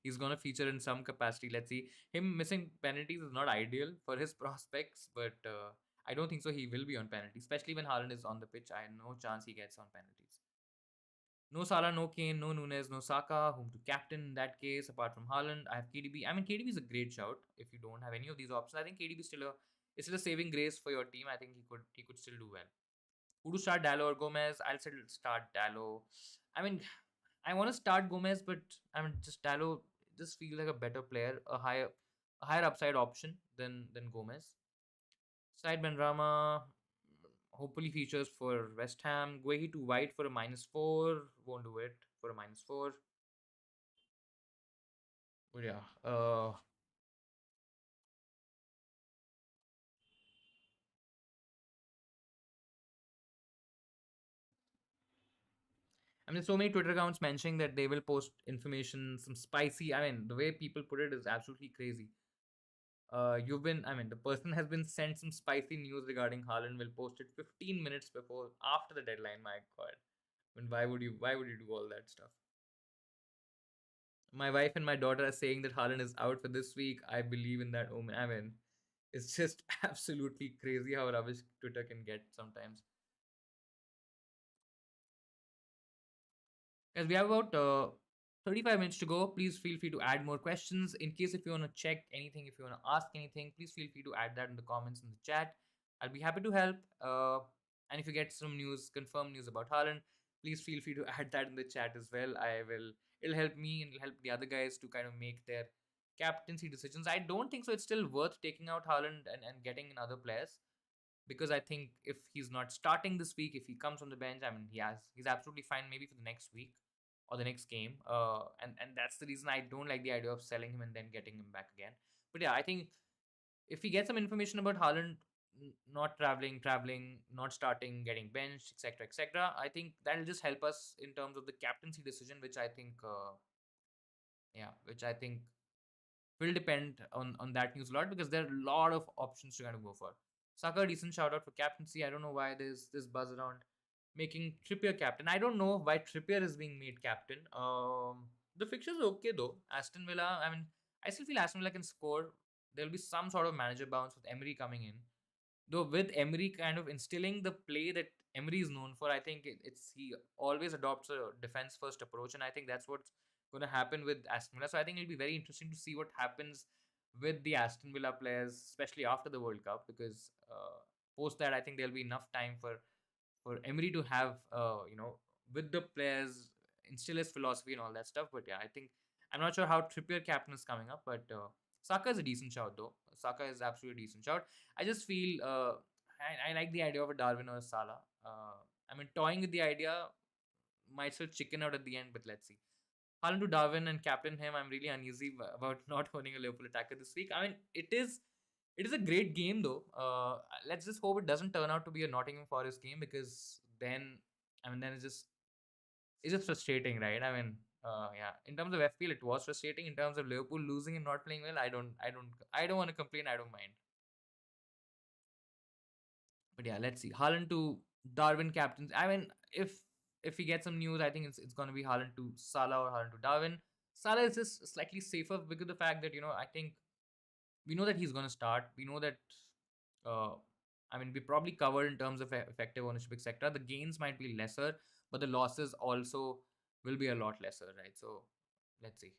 he's gonna feature in some capacity. Let's see. Him missing penalties is not ideal for his prospects, but I don't think so. He will be on penalties, especially when Haaland is on the pitch. I have no chance he gets on penalties. No Salah, no Kane, no Nunes, no Saka. Whom to captain in that case? Apart from Haaland, I have KDB. I mean, KDB is a great shout. If you don't have any of these options, I think KDB is still a saving grace for your team. I think he could still do well. Who to start, Dallo or Gomez? I'll still start Dallo. I mean, I want to start Gomez, but I mean, just Dallo just feels like a better player, a higher upside option than Gomez. Side Benrama hopefully features for West Ham. Guehi to White for a -4. Won't do it for a -4. But yeah, I mean, there's so many Twitter accounts mentioning that they will post information, some spicy. I mean, the way people put it is absolutely crazy. I mean, the person has been sent some spicy news regarding Haaland. Will post it 15 minutes before, after the deadline. My God, I mean, why would you do all that stuff? My wife and my daughter are saying that Haaland is out for this week. I believe in that omen. I mean, it's just absolutely crazy how rubbish Twitter can get sometimes. As we have about 35 minutes to go, please feel free to add more questions. In case if you want to check anything, if you want to ask anything, please feel free to add that in the comments in the chat. I'll be happy to help. And if you get some news, confirm news about Haaland, please feel free to add that in the chat as well. It'll help me and it'll help the other guys to kind of make their captaincy decisions. I don't think so. It's still worth taking out Haaland and getting in other players, because I think if he's not starting this week, if he comes on the bench, I mean, he's absolutely fine maybe for the next week or the next game. And that's the reason I don't like the idea of selling him and then getting him back again. But yeah, I think if we get some information about Haaland not traveling, not starting, getting benched, etc., etc., I think that'll just help us in terms of the captaincy decision, which I think will depend on that news a lot, because there are a lot of options to kind of go for. Saka, decent shout out for captaincy. I don't know why there's this buzz around. making Trippier captain. I don't know why Trippier is being made captain. The fixtures are okay though. Aston Villa, I mean, I still feel Aston Villa can score. There'll be some sort of manager bounce with Emery coming in. Though with Emery kind of instilling the play that Emery is known for, I think it's he always adopts a defense first approach, and I think that's what's going to happen with Aston Villa. So I think it'll be very interesting to see what happens with the Aston Villa players, especially after the World Cup, because post that I think there'll be enough time for Emery to have with the players instill his philosophy and all that stuff. But yeah, I think I'm not sure how Trippier captain is coming up, but Saka is a decent shout though. Saka is absolutely a decent shout. I just feel I like the idea of a Darwin or a Salah. I mean, toying with the idea might still chicken out at the end, but let's see. Haaland to Darwin and captain him. I'm really uneasy about not owning a Liverpool attacker this week. I mean, it is a great game though. Let's just hope it doesn't turn out to be a Nottingham Forest game because then I mean then it's just frustrating, right? I mean, yeah. In terms of FPL, it was frustrating. In terms of Liverpool losing and not playing well, I don't want to complain. I don't mind. But yeah, let's see. Haaland to Darwin captains. I mean, if we get some news, I think it's gonna be Haaland to Salah or Haaland to Darwin. Salah is just slightly safer because of the fact that I think we know that he's gonna start. We know that. Uh, I mean, we probably covered in terms of effective ownership, etc. The gains might be lesser, but the losses also will be a lot lesser, right? So let's see.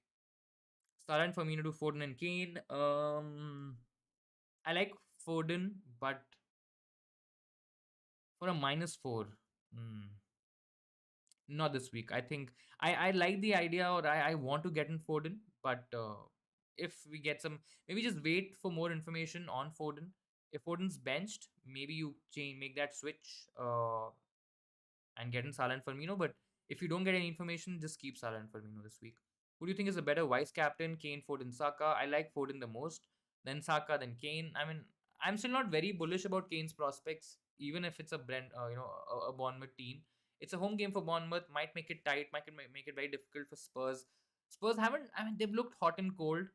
Salah and Firmino to Foden and Kane. I like Foden, but for a -4. Hmm. Not this week. I think I like the idea, or I want to get in Foden, but if we get some, maybe just wait for more information on Foden. If Foden's benched, maybe you make that switch and get in Salah and Firmino. But if you don't get any information, just keep Salah and Firmino this week. Who do you think is a better vice captain? Kane, Foden, Saka. I like Foden the most. Then Saka, then Kane. I mean, I'm still not very bullish about Kane's prospects, even if it's a Bournemouth team. It's a home game for Bournemouth. Might make it tight. Might make it very difficult for Spurs. Spurs haven't. I mean, they've looked hot and cold.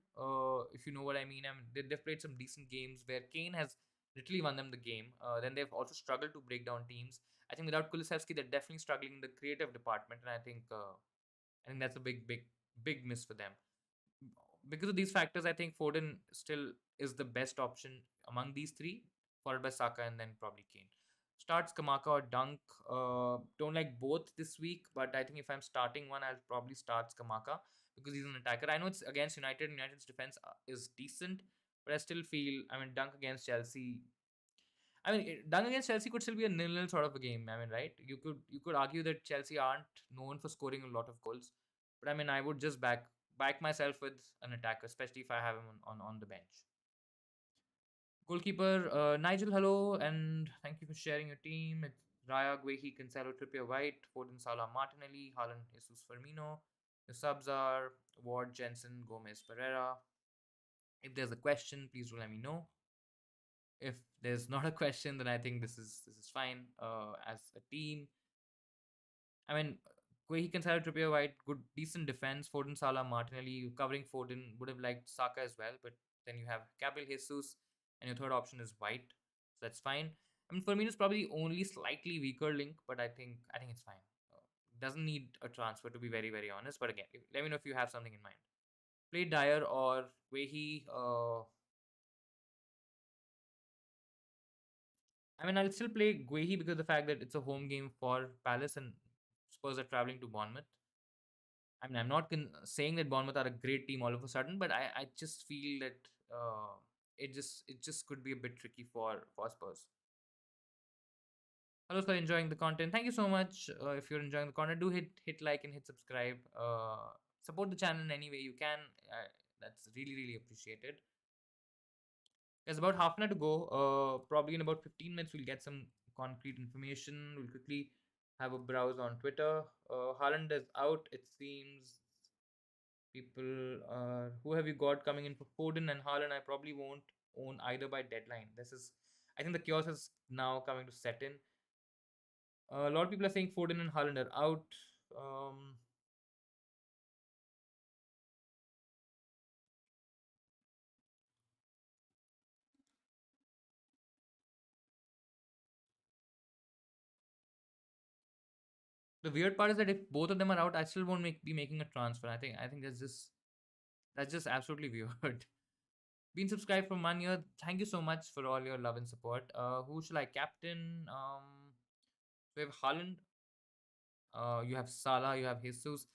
If you know what I mean. I mean, they've played some decent games where Kane has literally won them the game. Then they've also struggled to break down teams. I think without Kulusevski, they're definitely struggling in the creative department, and I think that's a big, big, big miss for them. Because of these factors, I think Foden still is the best option among these three, followed by Saka and then probably Kane. Starts Kamaka or Dunk. Don't like both this week, but I think if I'm starting one, I'll probably start Kamaka because he's an attacker. I know it's against United. United's defense is decent, but I still feel, I mean, Dunk against Chelsea. I mean, Dunk against Chelsea could still be a nil-nil sort of a game. I mean, right? You could argue that Chelsea aren't known for scoring a lot of goals, but I mean, I would just back myself with an attacker, especially if I have him on the bench. Goalkeeper Nigel, hello, and thank you for sharing your team. It's Raya, Guehi, Cancelo, Trippier, White, Foden, Salah, Martinelli, Haaland, Jesus, Firmino. The subs are Ward, Jensen, Gomez, Pereira. If there's a question, please do let me know. If there's not a question, then I think this is fine. As a team, I mean, he can sell Trippier White, good, decent defense. Foden, Salah, Martinelli covering Foden. Would have liked Saka as well, but then you have Gabriel Jesus, and your third option is White, so that's fine. I mean, Firmino is probably the only slightly weaker link, but I think it's fine. Doesn't need a transfer to be very very honest. But again, let me know if you have something in mind. Play Dyer or Wehi. I mean, I'll still play Guehi because of the fact that it's a home game for Palace and Spurs are traveling to Bournemouth. I mean, I'm not saying that Bournemouth are a great team all of a sudden, but I just feel that it just could be a bit tricky for Spurs. Hello, for enjoying the content. Thank you so much. If you're enjoying the content, do hit like and hit subscribe. Support the channel in any way you can. That's really really appreciated. There's about half an hour to go. Probably in about 15 minutes, we'll get some concrete information. We'll quickly have a browse on Twitter. Haaland is out, it seems. People are. Who have you got coming in for Foden and Haaland? I probably won't own either by deadline. I think the chaos is now coming to set in. A lot of people are saying Foden and Haaland are out. Um, The weird part is that if both of them are out, I still won't be making a transfer. I think that's just absolutely weird. Been subscribed for 1 year. Thank you so much for all your love and support. Who shall I captain? We have Haaland. You have Salah. You have Jesus.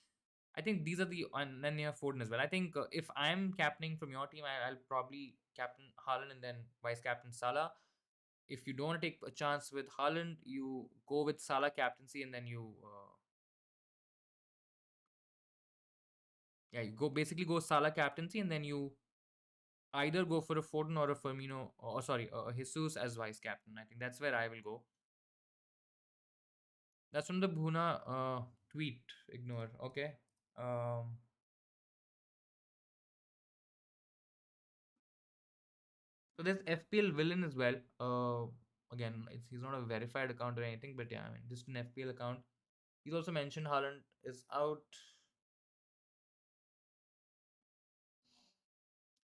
I think these are the and then you have Foden as well. I think if I'm captaining from your team, I'll probably captain Haaland and then vice captain Salah. If you don't want to take a chance with Haaland, you go with Salah captaincy and then you go basically go Salah captaincy and then you either go for a Foden or a Firmino or sorry, a Jesus as vice captain. I think that's where I will go. That's from the Bhuna tweet. Ignore. Okay. Um, so there's FPL villain as well. Again, he's not a verified account or anything, but yeah, I mean, just an FPL account. He's also mentioned Haaland is out.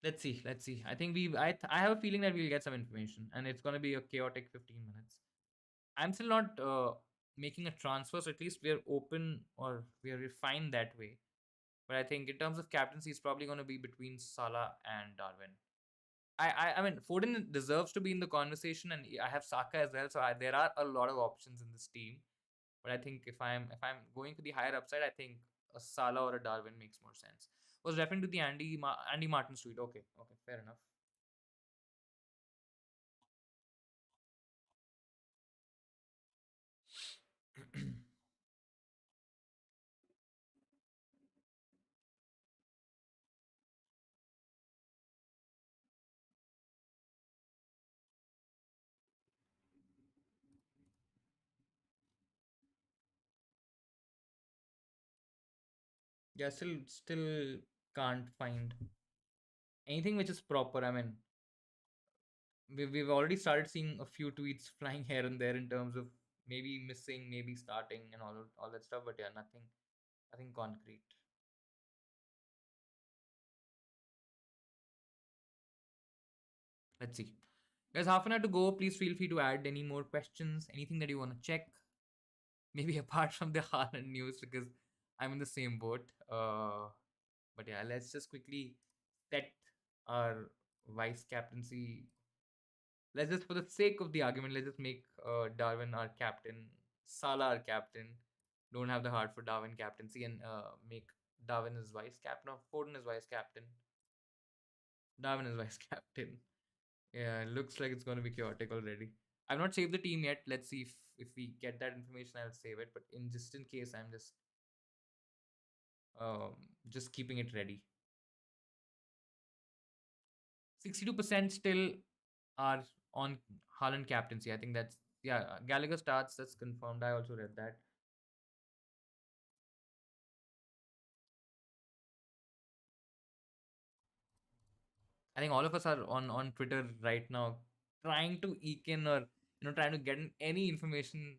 Let's see. Let's see. I think I have a feeling that we'll get some information, and it's gonna be a chaotic 15 minutes. I'm still not making a transfer, so at least we're open or we're refined that way. But I think in terms of captaincy, it's probably going to be between Salah and Darwin. I mean, Foden deserves to be in the conversation, and I have Saka as well. So there are a lot of options in this team. But I think if I'm going for the higher upside, I think a Salah or a Darwin makes more sense. Was referring to the Andy Martin tweet. Okay, okay, fair enough. Yeah, still can't find anything which is proper. I mean, we've already started seeing a few tweets flying here and there in terms of maybe missing, maybe starting, and all that stuff. But yeah, nothing concrete. Let's see. There's half an hour to go. Please feel free to add any more questions, anything that you want to check. Maybe apart from the Haaland news because I'm in the same boat. But yeah, let's just quickly set our vice captaincy. Let's just, for the sake of the argument, let's just make Darwin our captain, Salah our captain. Don't have the heart for Darwin captaincy and make Darwin as vice captain or Foden as vice captain. Darwin as vice captain. Yeah, looks like it's going to be chaotic already. I've not saved the team yet. Let's see if we get that information, I'll save it. But in just in case, I'm um, just keeping it ready. 62% still are on Haaland captaincy. I think that's yeah. Gallagher starts. That's confirmed. I also read that. I think all of us are on Twitter right now, trying to eke in or trying to get in any information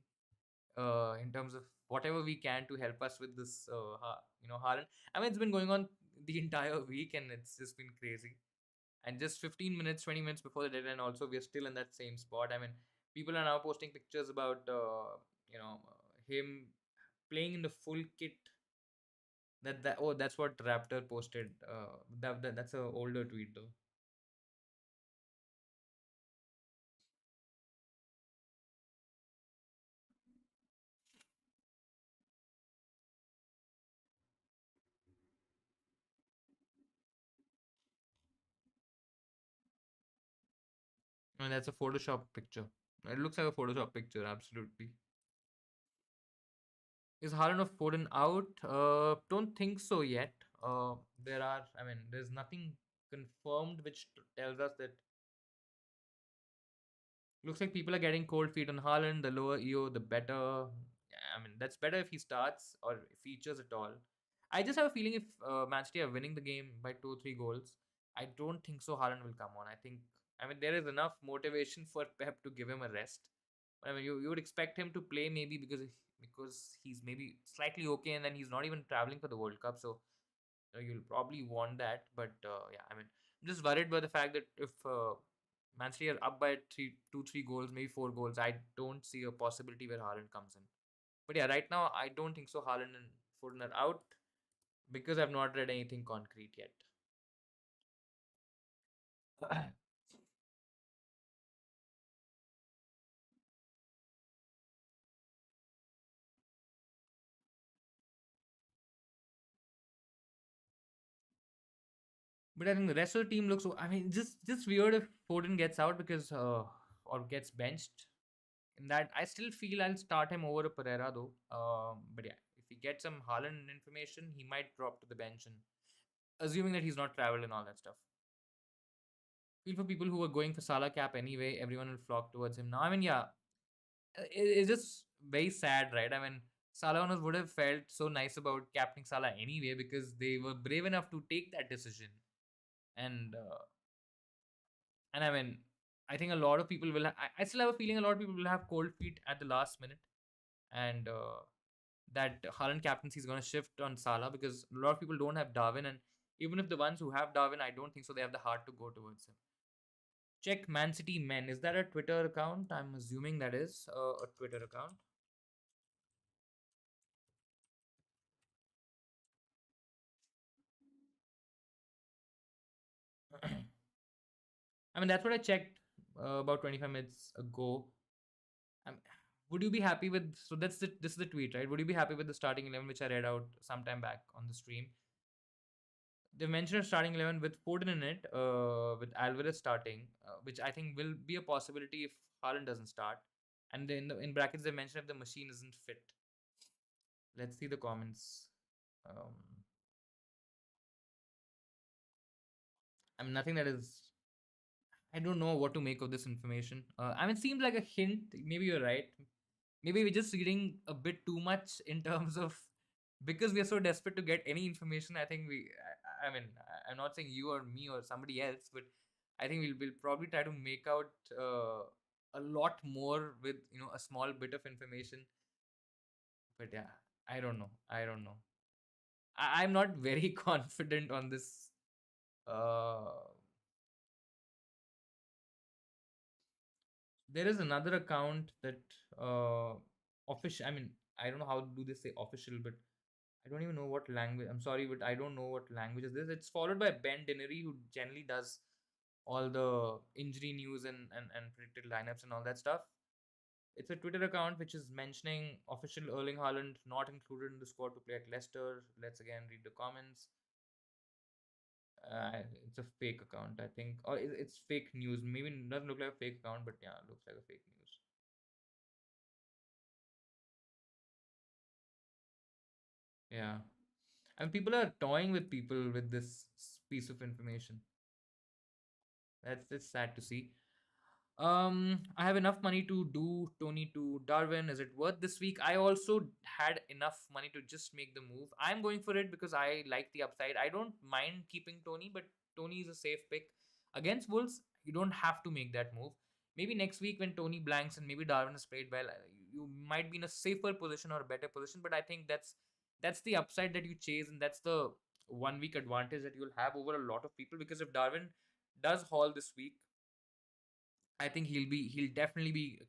in terms of whatever we can to help us with this Haaland. I mean, it's been going on the entire week and it's just been crazy. And just 15 minutes, 20 minutes before the deadline, also we're still in that same spot. I mean, people are now posting pictures about him playing in the full kit. That's what Raptor posted. That's a older tweet though. And that's a Photoshop picture. It looks like a Photoshop picture, absolutely. Is Haaland of Foden out? Don't think so yet. There's nothing confirmed which tells us that. Looks like people are getting cold feet on Haaland. The lower EO, the better. Yeah, I mean, that's better if he starts or features at all. I just have a feeling if Man City are winning the game by 2 or 3 goals, I don't think so. Haaland will come on. I mean, there is enough motivation for Pep to give him a rest. I mean, you would expect him to play maybe because he's maybe slightly okay, and then he's not even traveling for the World Cup, so you'll probably want that. But yeah, I mean, I'm just worried by the fact that if Man City are up by 3 goals, maybe 4 goals, I don't see a possibility where Haaland comes in. But yeah, right now I don't think so. Haaland and Foden are out because I've not read anything concrete yet. But I think the rest of the team looks. I mean, just weird if Foden gets out because or gets benched. In that, I still feel I'll start him over a Pereira though. But yeah, if he gets some Haaland information, he might drop to the bench, and assuming that he's not traveled and all that stuff. Feel for people who are going for Salah cap anyway, everyone will flock towards him now. I mean, yeah, it's just very sad, right? I mean, Salah owners would have felt so nice about captaining Salah anyway because they were brave enough to take that decision. And I mean, I think a lot of people will. I still have a feeling a lot of people will have cold feet at the last minute, and that Haaland captaincy is going to shift on Salah because a lot of people don't have Darwin, and even if the ones who have Darwin, I don't think so they have the heart to go towards him. Check Man City Men. Is that a Twitter account? I'm assuming that is a Twitter account. I mean, that's what I checked about 25 minutes ago. Um, would you be happy with? So this is the tweet, right? Would you be happy with the starting 11 which I read out sometime back on the stream? They mentioned a starting 11 with Foden in it, with Alvarez starting, which I think will be a possibility if Haaland doesn't start. And then in brackets they mentioned if the machine isn't fit. Let's see the comments. Um, I mean, nothing that is. I don't know what to make of this information. I mean, it seems like a hint. Maybe you're right. Maybe we're just reading a bit too much in terms of because we are so desperate to get any information. I think I mean, I'm not saying you or me or somebody else, but I think we'll probably try to make out a lot more with a small bit of information. But yeah, I don't know. I don't know. I'm not very confident on this. Uh, there is another account that official. I mean, I don't know how do they say official, but I don't even know what language. I'm sorry, but I don't know what language is this. It's followed by Ben Dinnery, who generally does all the injury news and predicted lineups and all that stuff. It's a Twitter account which is mentioning official Erling Haaland not included in the squad to play at Leicester. Let's again read the comments. It's a fake account, I think, or it's fake news. Maybe it doesn't look like a fake account, but yeah, it looks like a fake news. Yeah, and people are toying with people with this piece of information. That's sad to see. I have enough money to do Tony to Darwin. Is it worth this week? I also had enough money to just make the move. I'm going for it because I like the upside. I don't mind keeping Tony, but Tony is a safe pick. Against Wolves, you don't have to make that move. Maybe next week when Tony blanks and maybe Darwin has played well, you might be in a safer position or a better position. But I think that's the upside that you chase, and that's the 1 week advantage that you'll have over a lot of people. Because if Darwin does haul this week, I think he'll definitely be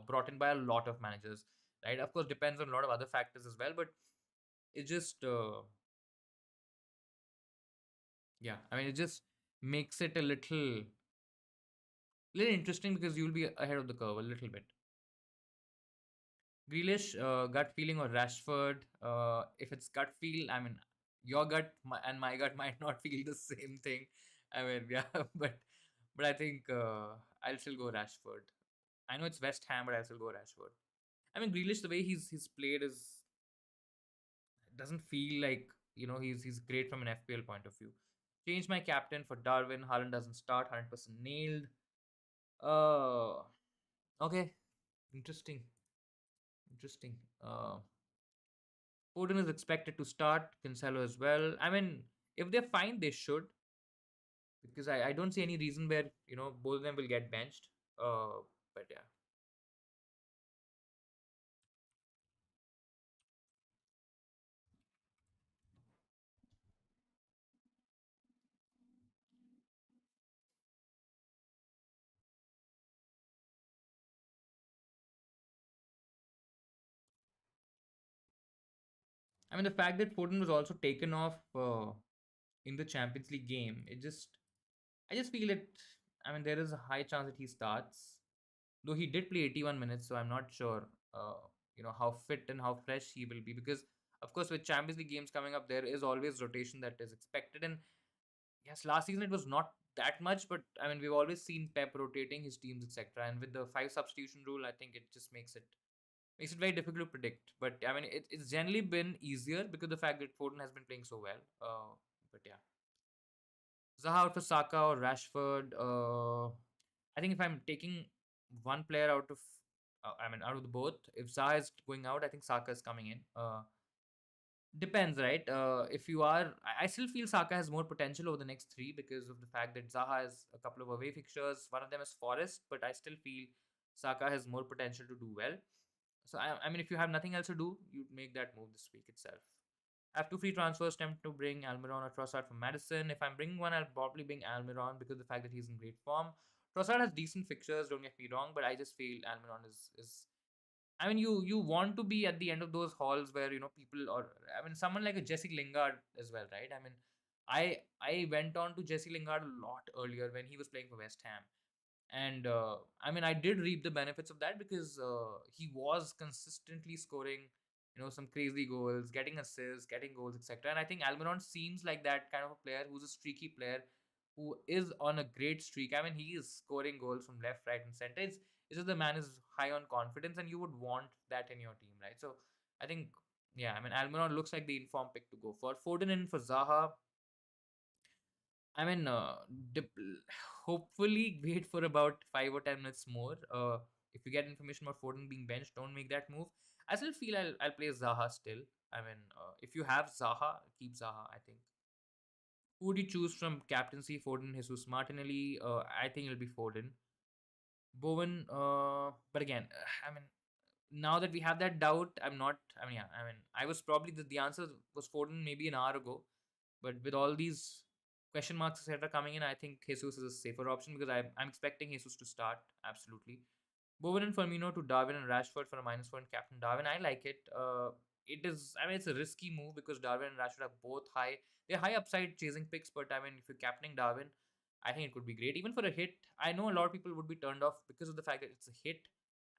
brought in by a lot of managers, right? Of course, depends on a lot of other factors as well, but it just yeah, I mean it just makes it a little interesting because you'll be ahead of the curve a little bit. Grealish, gut feeling or Rashford? If it's gut feel, I mean your gut and my gut might not feel the same thing. I mean yeah, but I think I'll still go Rashford. I know it's West Ham, but I'll still go Rashford. I mean, Grealish, the way he's played is doesn't feel like he's great from an FPL point of view. Change my captain for Darwin. Haaland doesn't start. 100% nailed. Uh, okay, interesting, interesting. Foden is expected to start. Cancelo as well. I mean, if they're fine, they should because I don't see any reason where both of them will get benched. But yeah. I mean, the fact that Foden was also taken off in the Champions League game, I just feel it. I mean, there is a high chance that he starts, though he did play 81 minutes, so I'm not sure, how fit and how fresh he will be. Because, of course, with Champions League games coming up, there is always rotation that is expected. And yes, last season it was not that much, but I mean, we've always seen Pep rotating his teams, etc. And with the five substitution rule, I think it just makes it very difficult to predict. But I mean, it's generally been easier because the fact that Foden has been playing so well. But yeah, Zaha out for Saka or Rashford. I think if I'm taking one player out of, out of the both, if Zaha is going out, I think Saka is coming in. Depends, right? If you are, I still feel Saka has more potential over the next three because of the fact that Zaha has a couple of away fixtures. One of them is Forest, but I still feel Saka has more potential to do well. So I mean, if you have nothing else to do, you'd make that move this week itself. I have two free transfers. Attempt to bring Almiron or Trossard from Madison. If I'm bringing one, I'll probably bring Almiron because of the fact that he's in great form. Trossard has decent fixtures. Don't get me wrong, but I just feel Almiron is. I mean, you want to be at the end of those halls where people, or I mean someone like a Jesse Lingard as well, right? I mean, I went on to Jesse Lingard a lot earlier when he was playing for West Ham, and I mean, I did reap the benefits of that because he was consistently scoring, some crazy goals, getting assists, getting goals, etc. And I think Almiron seems like that kind of a player who's a streaky player who is on a great streak. I mean, he is scoring goals from left, right, and center. It's just the man is high on confidence, and you would want that in your team, right? So I think, yeah, I mean, Almiron looks like the informed pick to go for. Foden in for Zaha. I mean, hopefully wait for about 5 or 10 minutes more. If you get information about Foden being benched, don't make that move. I still feel I'll play Zaha still. I mean, if you have Zaha, keep Zaha. I think. Who would you choose from captaincy? Foden, Jesus, Martinelli. I think it'll be Foden. Bowen. But again, I mean, now that we have that doubt, I'm not. I mean, yeah. I mean, I was probably the answer was Foden maybe an hour ago. But with all these question marks, etc., coming in, I think Jesus is a safer option because I'm expecting Jesus to start. Absolutely. Bowen and Firmino to Darwin and Rashford for a -1 captain Darwin. I like it. It is, I mean, it's a risky move because Darwin and Rashford are both high. They're high upside chasing picks, but I mean, if you're captaining Darwin, I think it could be great. Even for a hit, I know a lot of people would be turned off because of the fact that it's a hit.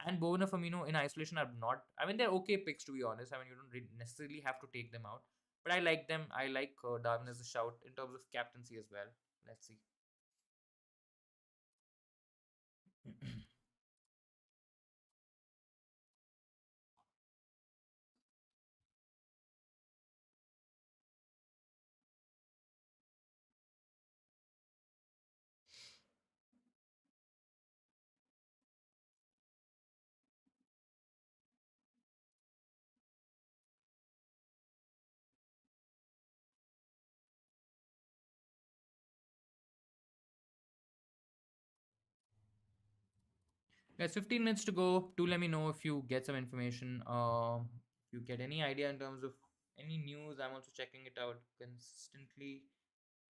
And Bowen and Firmino in isolation are not, I mean, they're okay picks to be honest. I mean, you don't necessarily have to take them out. But I like them. I like Darwin as a shout in terms of captaincy as well. Let's see. There's 15 minutes to go. Do let me know if you get some information. If you get any idea in terms of any news, I'm also checking it out consistently.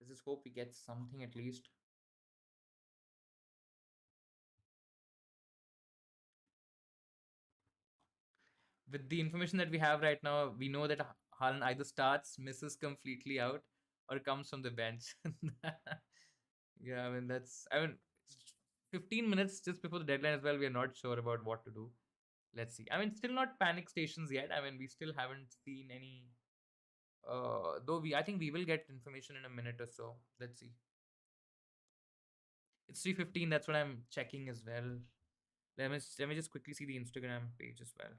Let's just hope we get something at least. With the information that we have right now, we know that Haaland either starts, misses completely out, or comes from the bench. Yeah, I mean, 15 minutes just before the deadline as well. We are not sure about what to do. Let's see. I mean, still not panic stations yet. I mean, we still haven't seen any. Though I think we will get information in a minute or so. Let's see. It's 3:15. That's what I'm checking as well. Let me just quickly see the Instagram page as well.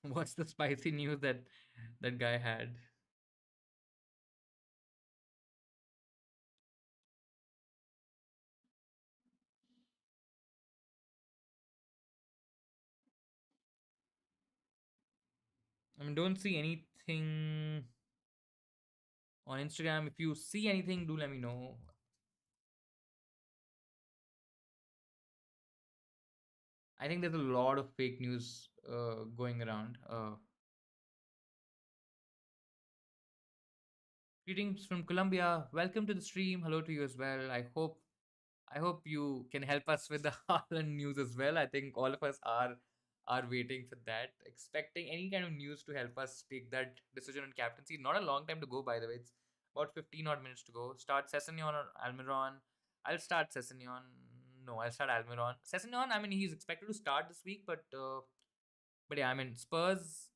What's the spicy news that guy had? I mean, don't see anything on Instagram. If you see anything, do let me know. I think there's a lot of fake news going around. Greetings from Colombia. Welcome to the stream. Hello to you as well. I hope you can help us with the Haaland news as well. I think all of us are waiting for that, expecting any kind of news to help us take that decision on captaincy. Not a long time to go, by the way. It's about 15 odd minutes to go. Start Sessegnon or Almiron. I'll start Sessegnon. No, I'll start Almiron. Sessegnon, I mean, he's expected to start this week, but yeah, I mean, Spurs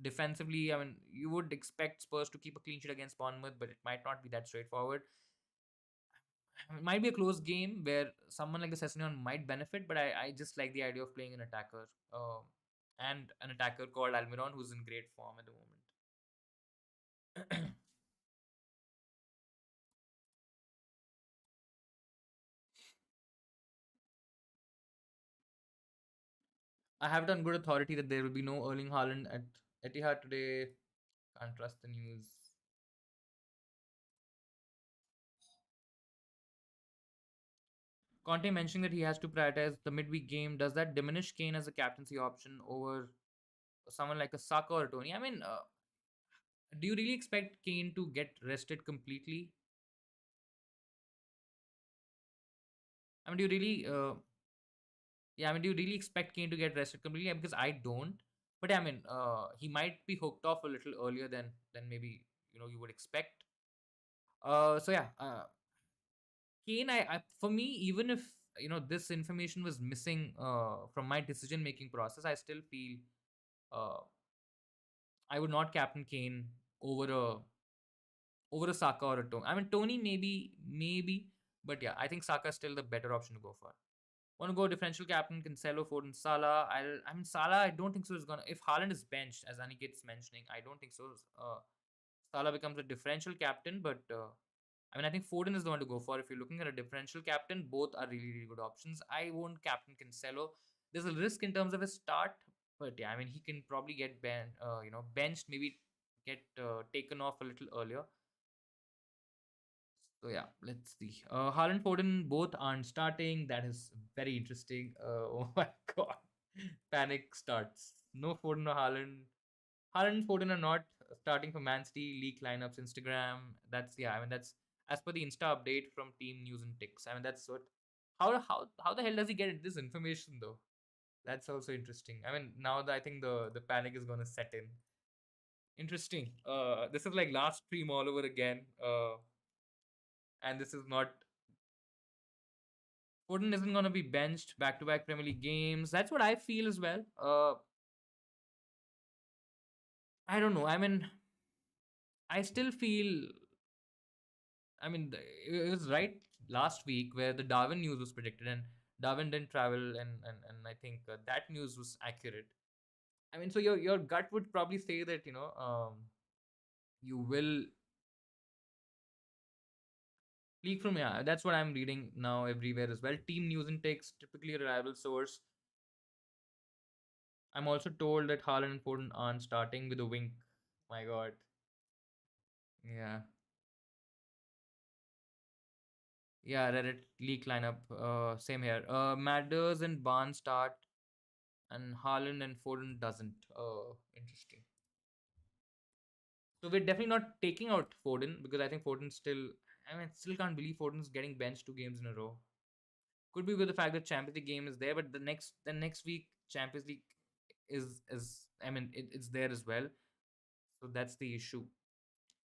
defensively, I mean, you would expect Spurs to keep a clean sheet against Bournemouth, but it might not be that straightforward. It might be a close game where someone like a Sessegnon might benefit, but I just like the idea of playing an attacker and an attacker called Almiron who's in great form at the moment. I have it on good authority that there will be no Erling Haaland at Etihad today. Can't trust the news. Conte mentioning that he has to prioritize the midweek game. Does that diminish Kane as a captaincy option over someone like a Saka or Tony? I mean, do you really expect Kane to get rested completely? I mean, do you really, yeah, I mean, do you really expect Kane to get rested completely? Because I don't. But I mean, he might be hooked off a little earlier than maybe you would expect. So yeah, Kane, for me, even if this information was missing from my decision making process, I still feel uh, I would not captain Kane over a Saka or a Tony. I mean, Tony maybe, but yeah, I think Saka is still the better option to go for. Want to go differential captain, Cancelo, Foden, Salah. I mean, Salah, I don't think so is gonna. If Haaland is benched, as Aniket's mentioning, I don't think so. Salah becomes a differential captain, but I mean, I think Foden is the one to go for. If you're looking at a differential captain, both are really, really good options. I won't captain Cancelo. There's a risk in terms of his start, but yeah, I mean, he can probably get benched, maybe get taken off a little earlier. So yeah, let's see. Haaland, Foden both aren't starting. That is very interesting. Oh my god, panic starts. No Foden, no Haaland. Haaland and Foden are not starting for Man City league lineups. Instagram. That's yeah. I mean that's as per the Insta update from Team News and Ticks. I mean that's what. How the hell does he get this information though? That's also interesting. I mean now that I think the panic is gonna set in. Interesting. This is like last stream all over again. And this is not Foden isn't going to be benched back to back Premier League games. That's what I feel as well. I don't know. I mean, I still feel. I mean, it was right last week where the Darwin news was predicted, and Darwin didn't travel, and I think that news was accurate. I mean, so your gut would probably say that you will leak from yeah. That's what I'm reading now everywhere as well. Team news and takes typically a reliable source. I'm also told that Haaland and Foden aren't starting with a wink. My God. Yeah. Yeah, Reddit leak lineup. Same here. Madders and Barnes start, and Haaland and Foden doesn't. Interesting. So we're definitely not taking out Foden because I think Foden still. I mean, still can't believe Foden's getting benched 2 games in a row. Could be with the fact that Champions League game is there, but the next week Champions League is I mean it's there as well. So that's the issue.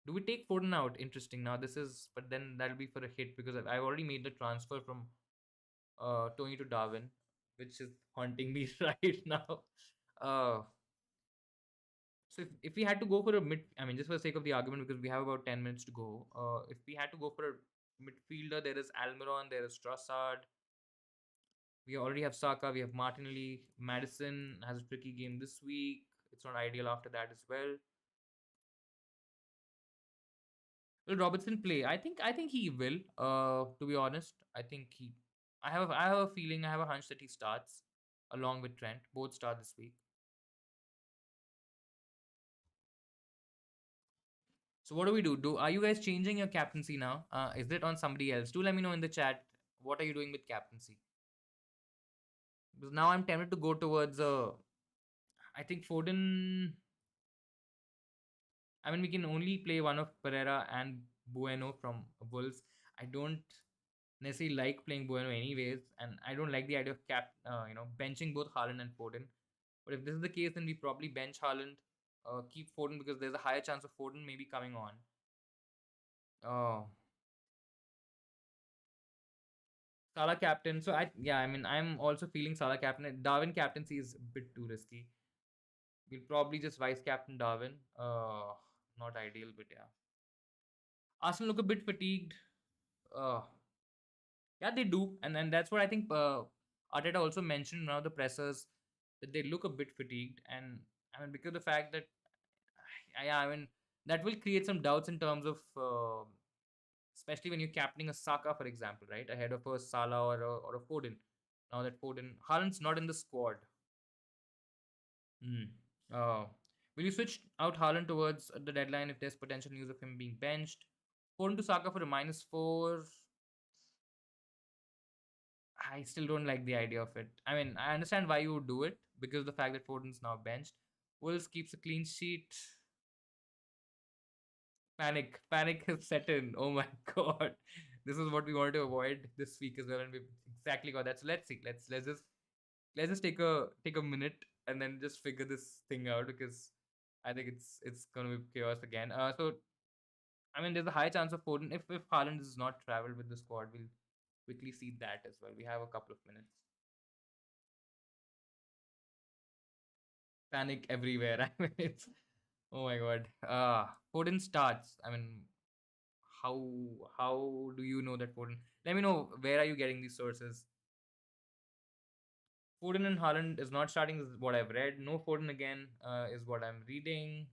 Do we take Foden out? Interesting. Now this is, but then that'll be for a hit because I've already made the transfer from Tony to Darwin, which is haunting me right now. Uh, so if we had to go for a mid, I mean, just for the sake of the argument, because we have about 10 minutes to go, if we had to go for a midfielder, there is Almiron, there is Trossard. We already have Saka, we have Martinelli. Madison has a tricky game this week. It's not ideal after that as well. Will Robertson play? I think he will. To be honest, I think he. I have a feeling. I have a hunch that he starts along with Trent. Both start this week. So what do we do? Do are you guys changing your captaincy now? Is it on somebody else? Do let me know in the chat. What are you doing with captaincy? Because now I'm tempted to go towards. I think Foden. I mean, we can only play one of Pereira and Bueno from Wolves. I don't necessarily like playing Bueno anyways, and I don't like the idea of benching both Haaland and Foden. But if this is the case, then we probably bench Haaland, keep Foden because there's a higher chance of Foden maybe coming on. Oh, Salah captain. So I mean, I'm also feeling Salah captain. Darwin captaincy is a bit too risky. We'll probably just vice captain Darwin. Not ideal, but yeah. Arsenal look a bit fatigued. Uh, yeah, they do, and that's what I think. Arteta also mentioned in one of the pressers that they look a bit fatigued, and I mean because of the fact that yeah, I mean that will create some doubts in terms of especially when you're captaining a Saka, for example, right ahead of a Salah or a Foden. Now that Foden, Haaland's not in the squad. Hmm. Uh, will you switch out Haaland towards the deadline if there's potential news of him being benched? Foden to Saka for a -4. I still don't like the idea of it. I mean, I understand why you would do it because the fact that Foden's now benched. Wolves keeps a clean sheet. Panic has set in. Oh my god, this is what we wanted to avoid this week as well, and we exactly got that. So let's see. Let's just take a minute and then just figure this thing out because I think it's gonna be chaos again. So I mean, there's a high chance of Foden if Haaland is not traveled with the squad, we'll quickly see that as well. We have a couple of minutes. Panic everywhere. I mean, it's oh my god. Foden starts. I mean, how how do you know that Foden? Let me know where are you getting these sources. Foden and Haaland is not starting is what I've read. No Foden again is what I'm reading.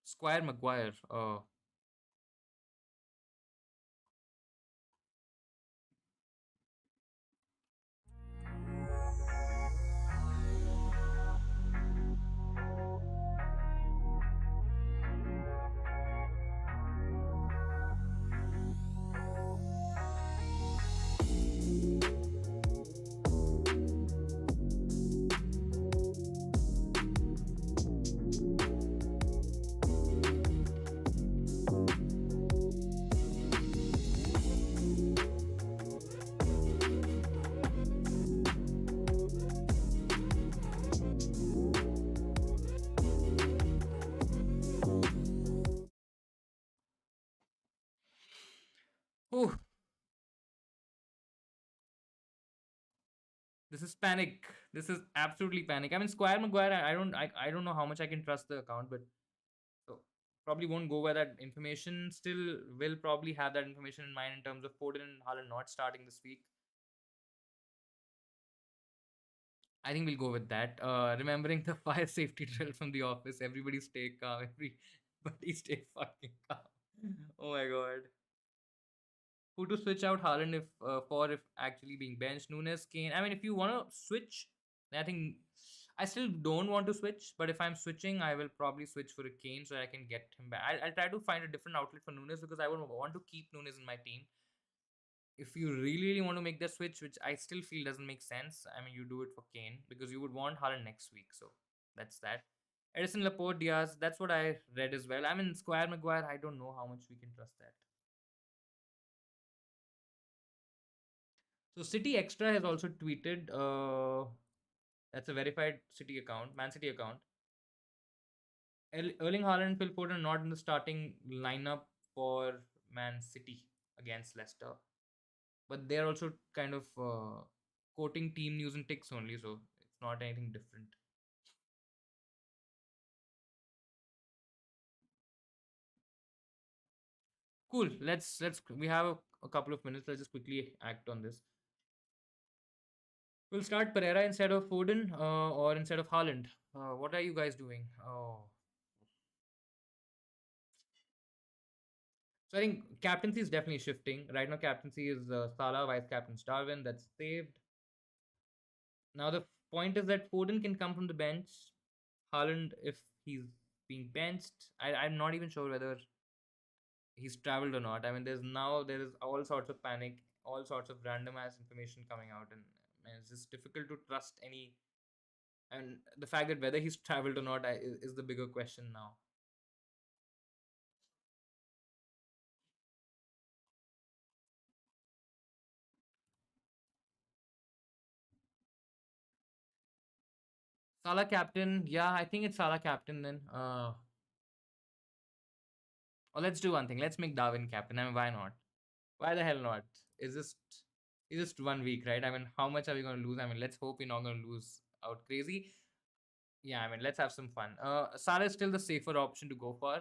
Squire Maguire. Oh, this is panic. This is absolutely panic. I mean, Squire Maguire. I don't know how much I can trust the account, but so probably won't go where that information. Still, will probably have that information in mind in terms of Foden and Haaland not starting this week. I think we'll go with that. Remembering the fire safety drill from the office. Everybody stay calm. Everybody stay fucking calm. Oh my god. Who to switch out Haaland if actually being benched? Nunes, Kane. I mean, if you want to switch, I think I still don't want to switch. But if I'm switching, I will probably switch for a Kane so I can get him back. I'll try to find a different outlet for Nunes because I would want to keep Nunes in my team. If you really want to make the switch, which I still feel doesn't make sense, I mean, you do it for Kane because you would want Haaland next week. So that's that. Edison Laporte, Diaz, that's what I read as well. I mean, Square Maguire, I don't know how much we can trust that. So City Extra has also tweeted, that's a verified City account, Man City account. Erling Haaland and Phil Foden are not in the starting lineup for Man City against Leicester. But they're also kind of quoting team news and ticks only, so it's not anything different. Cool. Let's we have a couple of minutes. Let's just quickly act on this. We'll start Pereira instead of Foden or instead of Haaland. What are you guys doing? Oh, so I think captaincy is definitely shifting. Right now, captaincy is Salah, vice captain Darwin. That's saved. Now the point is that Foden can come from the bench. Haaland, if he's being benched, I'm not even sure whether he's traveled or not. I mean, there is all sorts of panic, all sorts of random ass information coming out, and man, it's just difficult to trust any. And the fact that whether he's traveled or not is the bigger question now. Salah captain, yeah, I think it's Salah captain then. Or let's do one thing. Let's make Darwin captain. I mean, why not? Why the hell not? It's just it's just 1 week, right? I mean, how much are we going to lose? I mean, let's hope we're not going to lose out crazy. Yeah, I mean, let's have some fun. Salah is still the safer option to go for.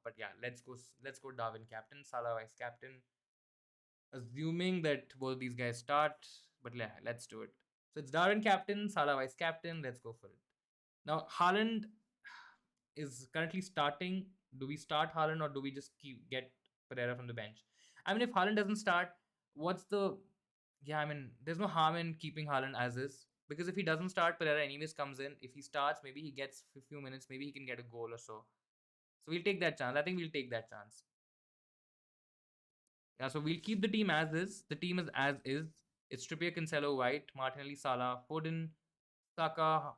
But yeah, let's go Darwin captain, Salah vice captain. Assuming that both these guys start, but yeah, let's do it. So it's Darwin captain, Salah vice captain. Let's go for it. Now Haaland is currently starting. Do we start Haaland or do we just keep get Pereira from the bench? I mean, if Haaland doesn't start, what's the yeah? I mean, there's no harm in keeping Haaland as is because if he doesn't start, Pereira anyways comes in. If he starts, maybe he gets a few minutes. Maybe he can get a goal or so. So we'll take that chance. I think we'll take that chance. Yeah. So we'll keep the team as is. The team is as is. It's Trippier, Cancelo, White, Martinelli, Salah, Foden, Saka,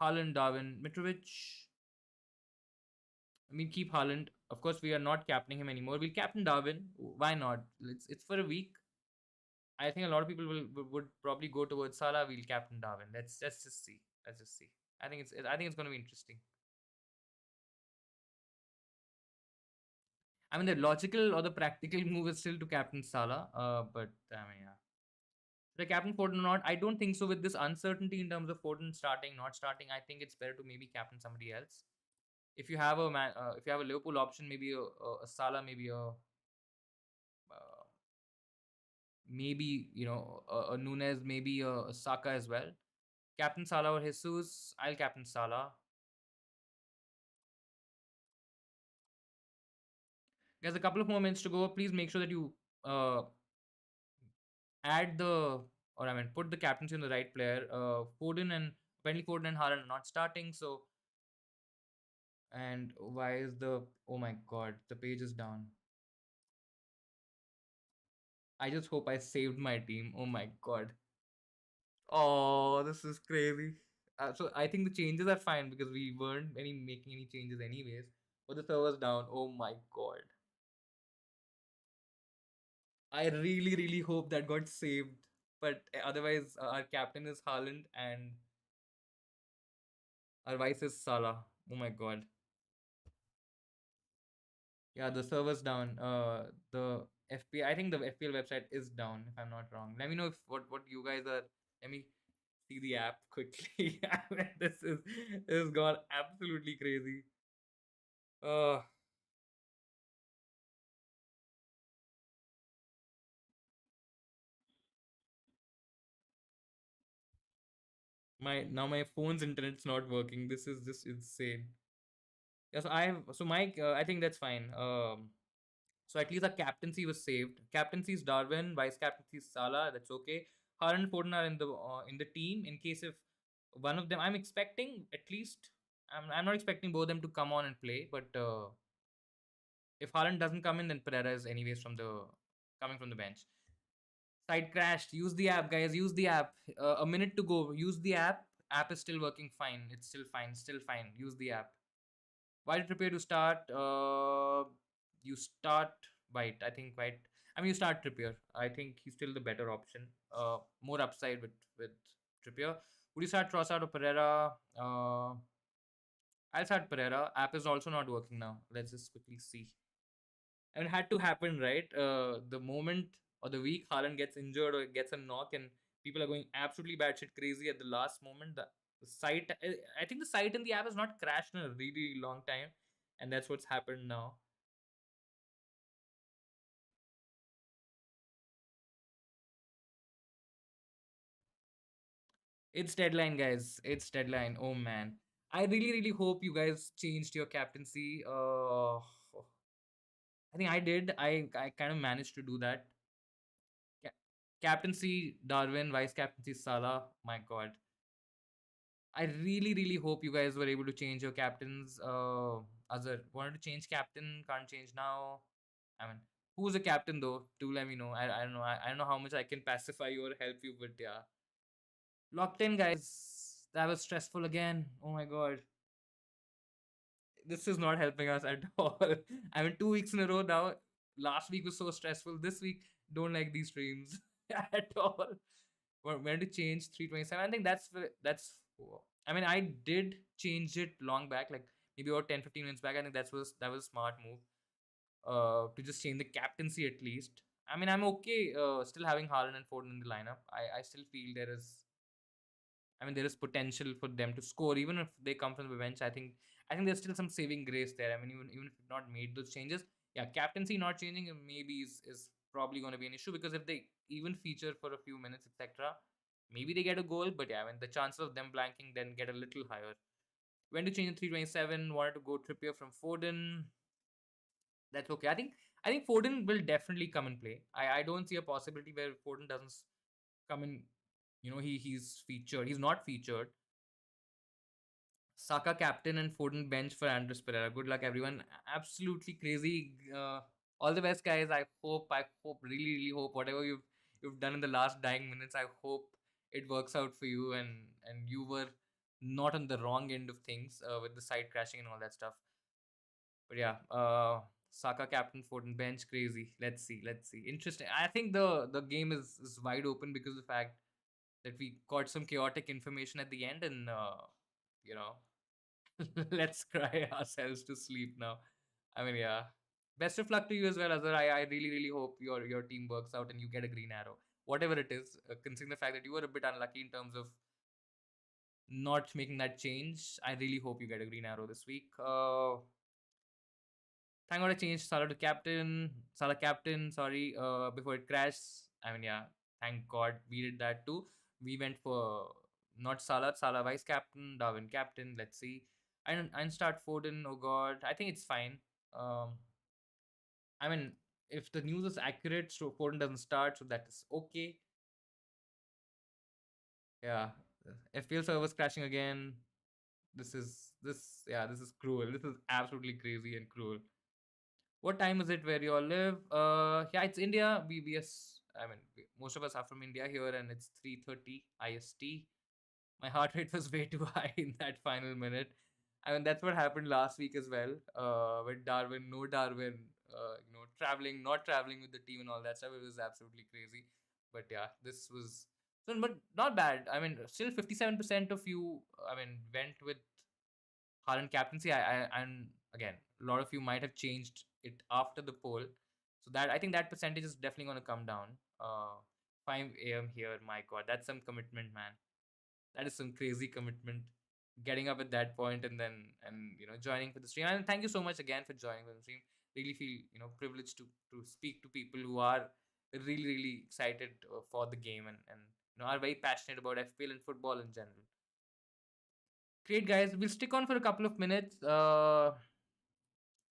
Haaland, Darwin, Mitrovic. I mean, keep Haaland. Of course, we are not captaining him anymore. We'll captain Darwin. Why not? It's for a week. I think a lot of people would probably go towards Salah. We'll captain Darwin. Let's just see. Let's just see. I think it's going to be interesting. I mean, the logical or the practical move is still to captain Salah. But I mean, yeah. The captain Foden or not? I don't think so. With this uncertainty in terms of Foden starting, not starting, I think it's better to maybe captain somebody else. If you have a if you have a Liverpool option, maybe a Salah, maybe a Nunes, maybe a Saka as well. Captain Salah or Jesus? I'll captain Salah. There's a couple of more minutes to go. Please make sure that you uh, add or I mean, put the captaincy on the right player. Foden and apparently Foden and Haaland are not starting. So, and why is oh my god, the page is down. I just hope I saved my team. Oh my god. Oh, this is crazy. So I think the changes are fine because we weren't making any changes anyways. But the server's down. Oh my god. I really, really hope that got saved. But otherwise, our captain is Haaland and our vice is Salah. Oh my god. Yeah, the server's down. I think the FPL website is down. If I'm not wrong. Let me know if what you guys are. Let me see the app quickly. I mean, this has gone absolutely crazy. Uh, my phone's internet's not working. This is just insane. Yes, Mike. I think that's fine. So at least the captaincy was saved. Captaincy is Darwin. Vice captaincy is Salah. That's okay. Haaland and Foden are in the team. In case if one of them, I'm expecting at least. I'm not expecting both of them to come on and play. But if Haaland doesn't come in, then Pereira is anyways coming from the bench. Site crashed. Use the app, guys. Use the app. A minute to go. Use the app. App is still working fine. It's still fine. Still fine. Use the app. Why did Trippier to start? You start White. I think White. I mean, you start Trippier. I think he's still the better option. More upside with Trippier. Would you start Trossard or Pereira? I'll start Pereira. App is also not working now. Let's just quickly see. And it had to happen, right? The moment or the week Haaland gets injured or gets a knock, and people are going absolutely batshit crazy at the last moment. The site, I think the site in the app has not crashed in a really long time, and that's what's happened now. It's deadline, guys. It's deadline. Oh man, I really, really hope you guys changed your captaincy. I think I did. I kind of managed to do that. Ca- Captaincy Darwin, vice captaincy Salah. My God, I really, really hope you guys were able to change your captains. Azhar wanted to change captain, can't change now. I mean, who's a captain though? Do let me know. I don't know. I don't know how much I can pacify you or help you, but yeah, locked in, guys. That was stressful again. Oh my god. This is not helping us at all. I mean, 2 weeks in a row now. Last week was so stressful. This week, don't like these streams at all. When to change 327? I think that's. I mean, I did change it long back, like maybe about 10-15 minutes back. I think that was a smart move. To just change the captaincy at least. I mean, I'm okay. Still having Haaland and Foden in the lineup. I still feel there is. I mean, there is potential for them to score even if they come from the bench. I think there's still some saving grace there. I mean, even if you've not made those changes, yeah, captaincy not changing maybe is probably going to be an issue because if they even feature for a few minutes, etc., maybe they get a goal. But yeah, I mean, the chances of them blanking then get a little higher. When to change the 327, wanted to go Trippier from Foden. That's okay. I think Foden will definitely come and play. I don't see a possibility where Foden doesn't come in. He's featured. He's not featured. Saka captain and Foden bench for Andres Pereira. Good luck, everyone. Absolutely crazy. All the best, guys. I hope, really, really hope whatever you've done in the last dying minutes. I hope it works out for you and you were not on the wrong end of things with the side crashing and all that stuff. But yeah, Saka captain, Foden bench, crazy. Let's see. Interesting. I think the game is wide open because of the fact that we got some chaotic information at the end and you know let's cry ourselves to sleep now. I mean, yeah. Best of luck to you as well, Azhar. I really, really hope your team works out and you get a green arrow. Whatever it is, considering the fact that you were a bit unlucky in terms of not making that change, I really hope you get a green arrow this week. Thank God I changed Salah to captain. Salah captain, sorry, before it crashed. I mean, yeah, thank God we did that too. We went for not Salah vice captain, Darwin captain. Let's see. I start Foden. Oh God, I think it's fine. Um, I mean, if the news is accurate, so Foden doesn't start, so that is okay. Yeah, FPL servers crashing again. This is cruel. This is absolutely crazy and cruel. What time is it where you all live? Yeah, it's India. I mean, most of us are from India here, and it's 3:30 IST. My heart rate was way too high in that final minute. I mean, that's what happened last week as well. With Darwin, no Darwin, traveling, not traveling with the team and all that stuff. It was absolutely crazy. But yeah, this was, but not bad. I mean, still 57% of you, I mean, went with Haaland captaincy. And again, a lot of you might have changed it after the poll, so that I think that percentage is definitely going to come down. 5 a.m. here, my God, that's some commitment, man. That is some crazy commitment. Getting up at that point and joining for the stream. And thank you so much again for joining for the stream. Really feel privileged to speak to people who are really really excited for the game and are very passionate about FPL and football in general. Great, guys. We'll stick on for a couple of minutes.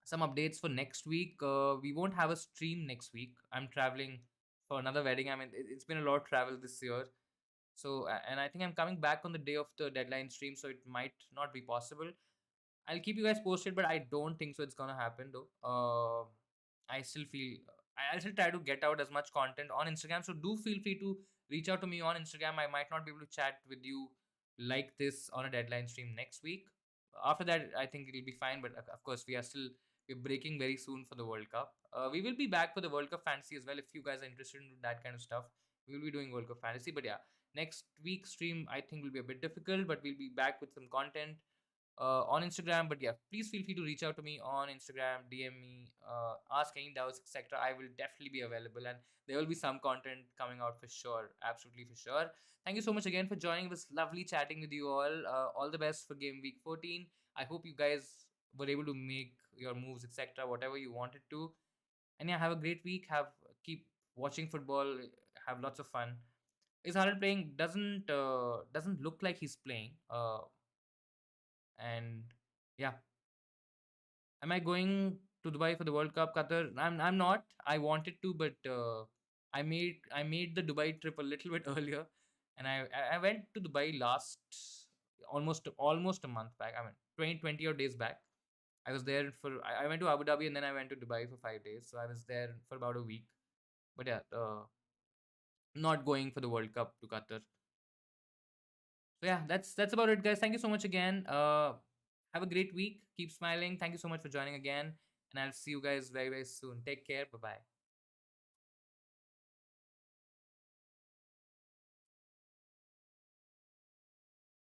Some updates for next week. We won't have a stream next week. I'm traveling for another wedding. I mean, it's been a lot of travel this year. So, and I think I'm coming back on the day of the deadline stream, so it might not be possible. I'll keep you guys posted, but I don't think so. It's gonna happen though. I still feel I'll still try to get out as much content on Instagram. So do feel free to reach out to me on Instagram. I might not be able to chat with you like this on a deadline stream next week. After that, I think it'll be fine. But of course, we're breaking very soon for the World Cup. We will be back for the World Cup fantasy as well. If you guys are interested in that kind of stuff, we will be doing World Cup fantasy. But yeah, next week's stream I think will be a bit difficult, but we'll be back with some content on Instagram. But yeah, please feel free to reach out to me on Instagram, DM me, ask any doubts, etc. I will definitely be available, and there will be some content coming out for sure. Absolutely for sure. Thank you so much again for joining. It was lovely chatting with you all. All the best for game week 14. I hope you guys were able to make your moves, etc. Whatever you wanted to. And yeah, have a great week. Keep watching football. Have lots of fun. Is Haaland playing? Doesn't look like he's playing. And yeah, am I going to Dubai for the World Cup, Qatar? I'm not. I wanted to, but I made the Dubai trip a little bit earlier, and I went to Dubai last almost a month back. I mean, 20 odd days back. I was there I went to Abu Dhabi and then I went to Dubai for 5 days. So I was there for about a week. But yeah, not going for the World Cup to Qatar. So yeah, that's about it, guys. Thank you so much again. Have a great week. Keep smiling. Thank you so much for joining again, and I'll see you guys very very soon. Take care. Bye bye.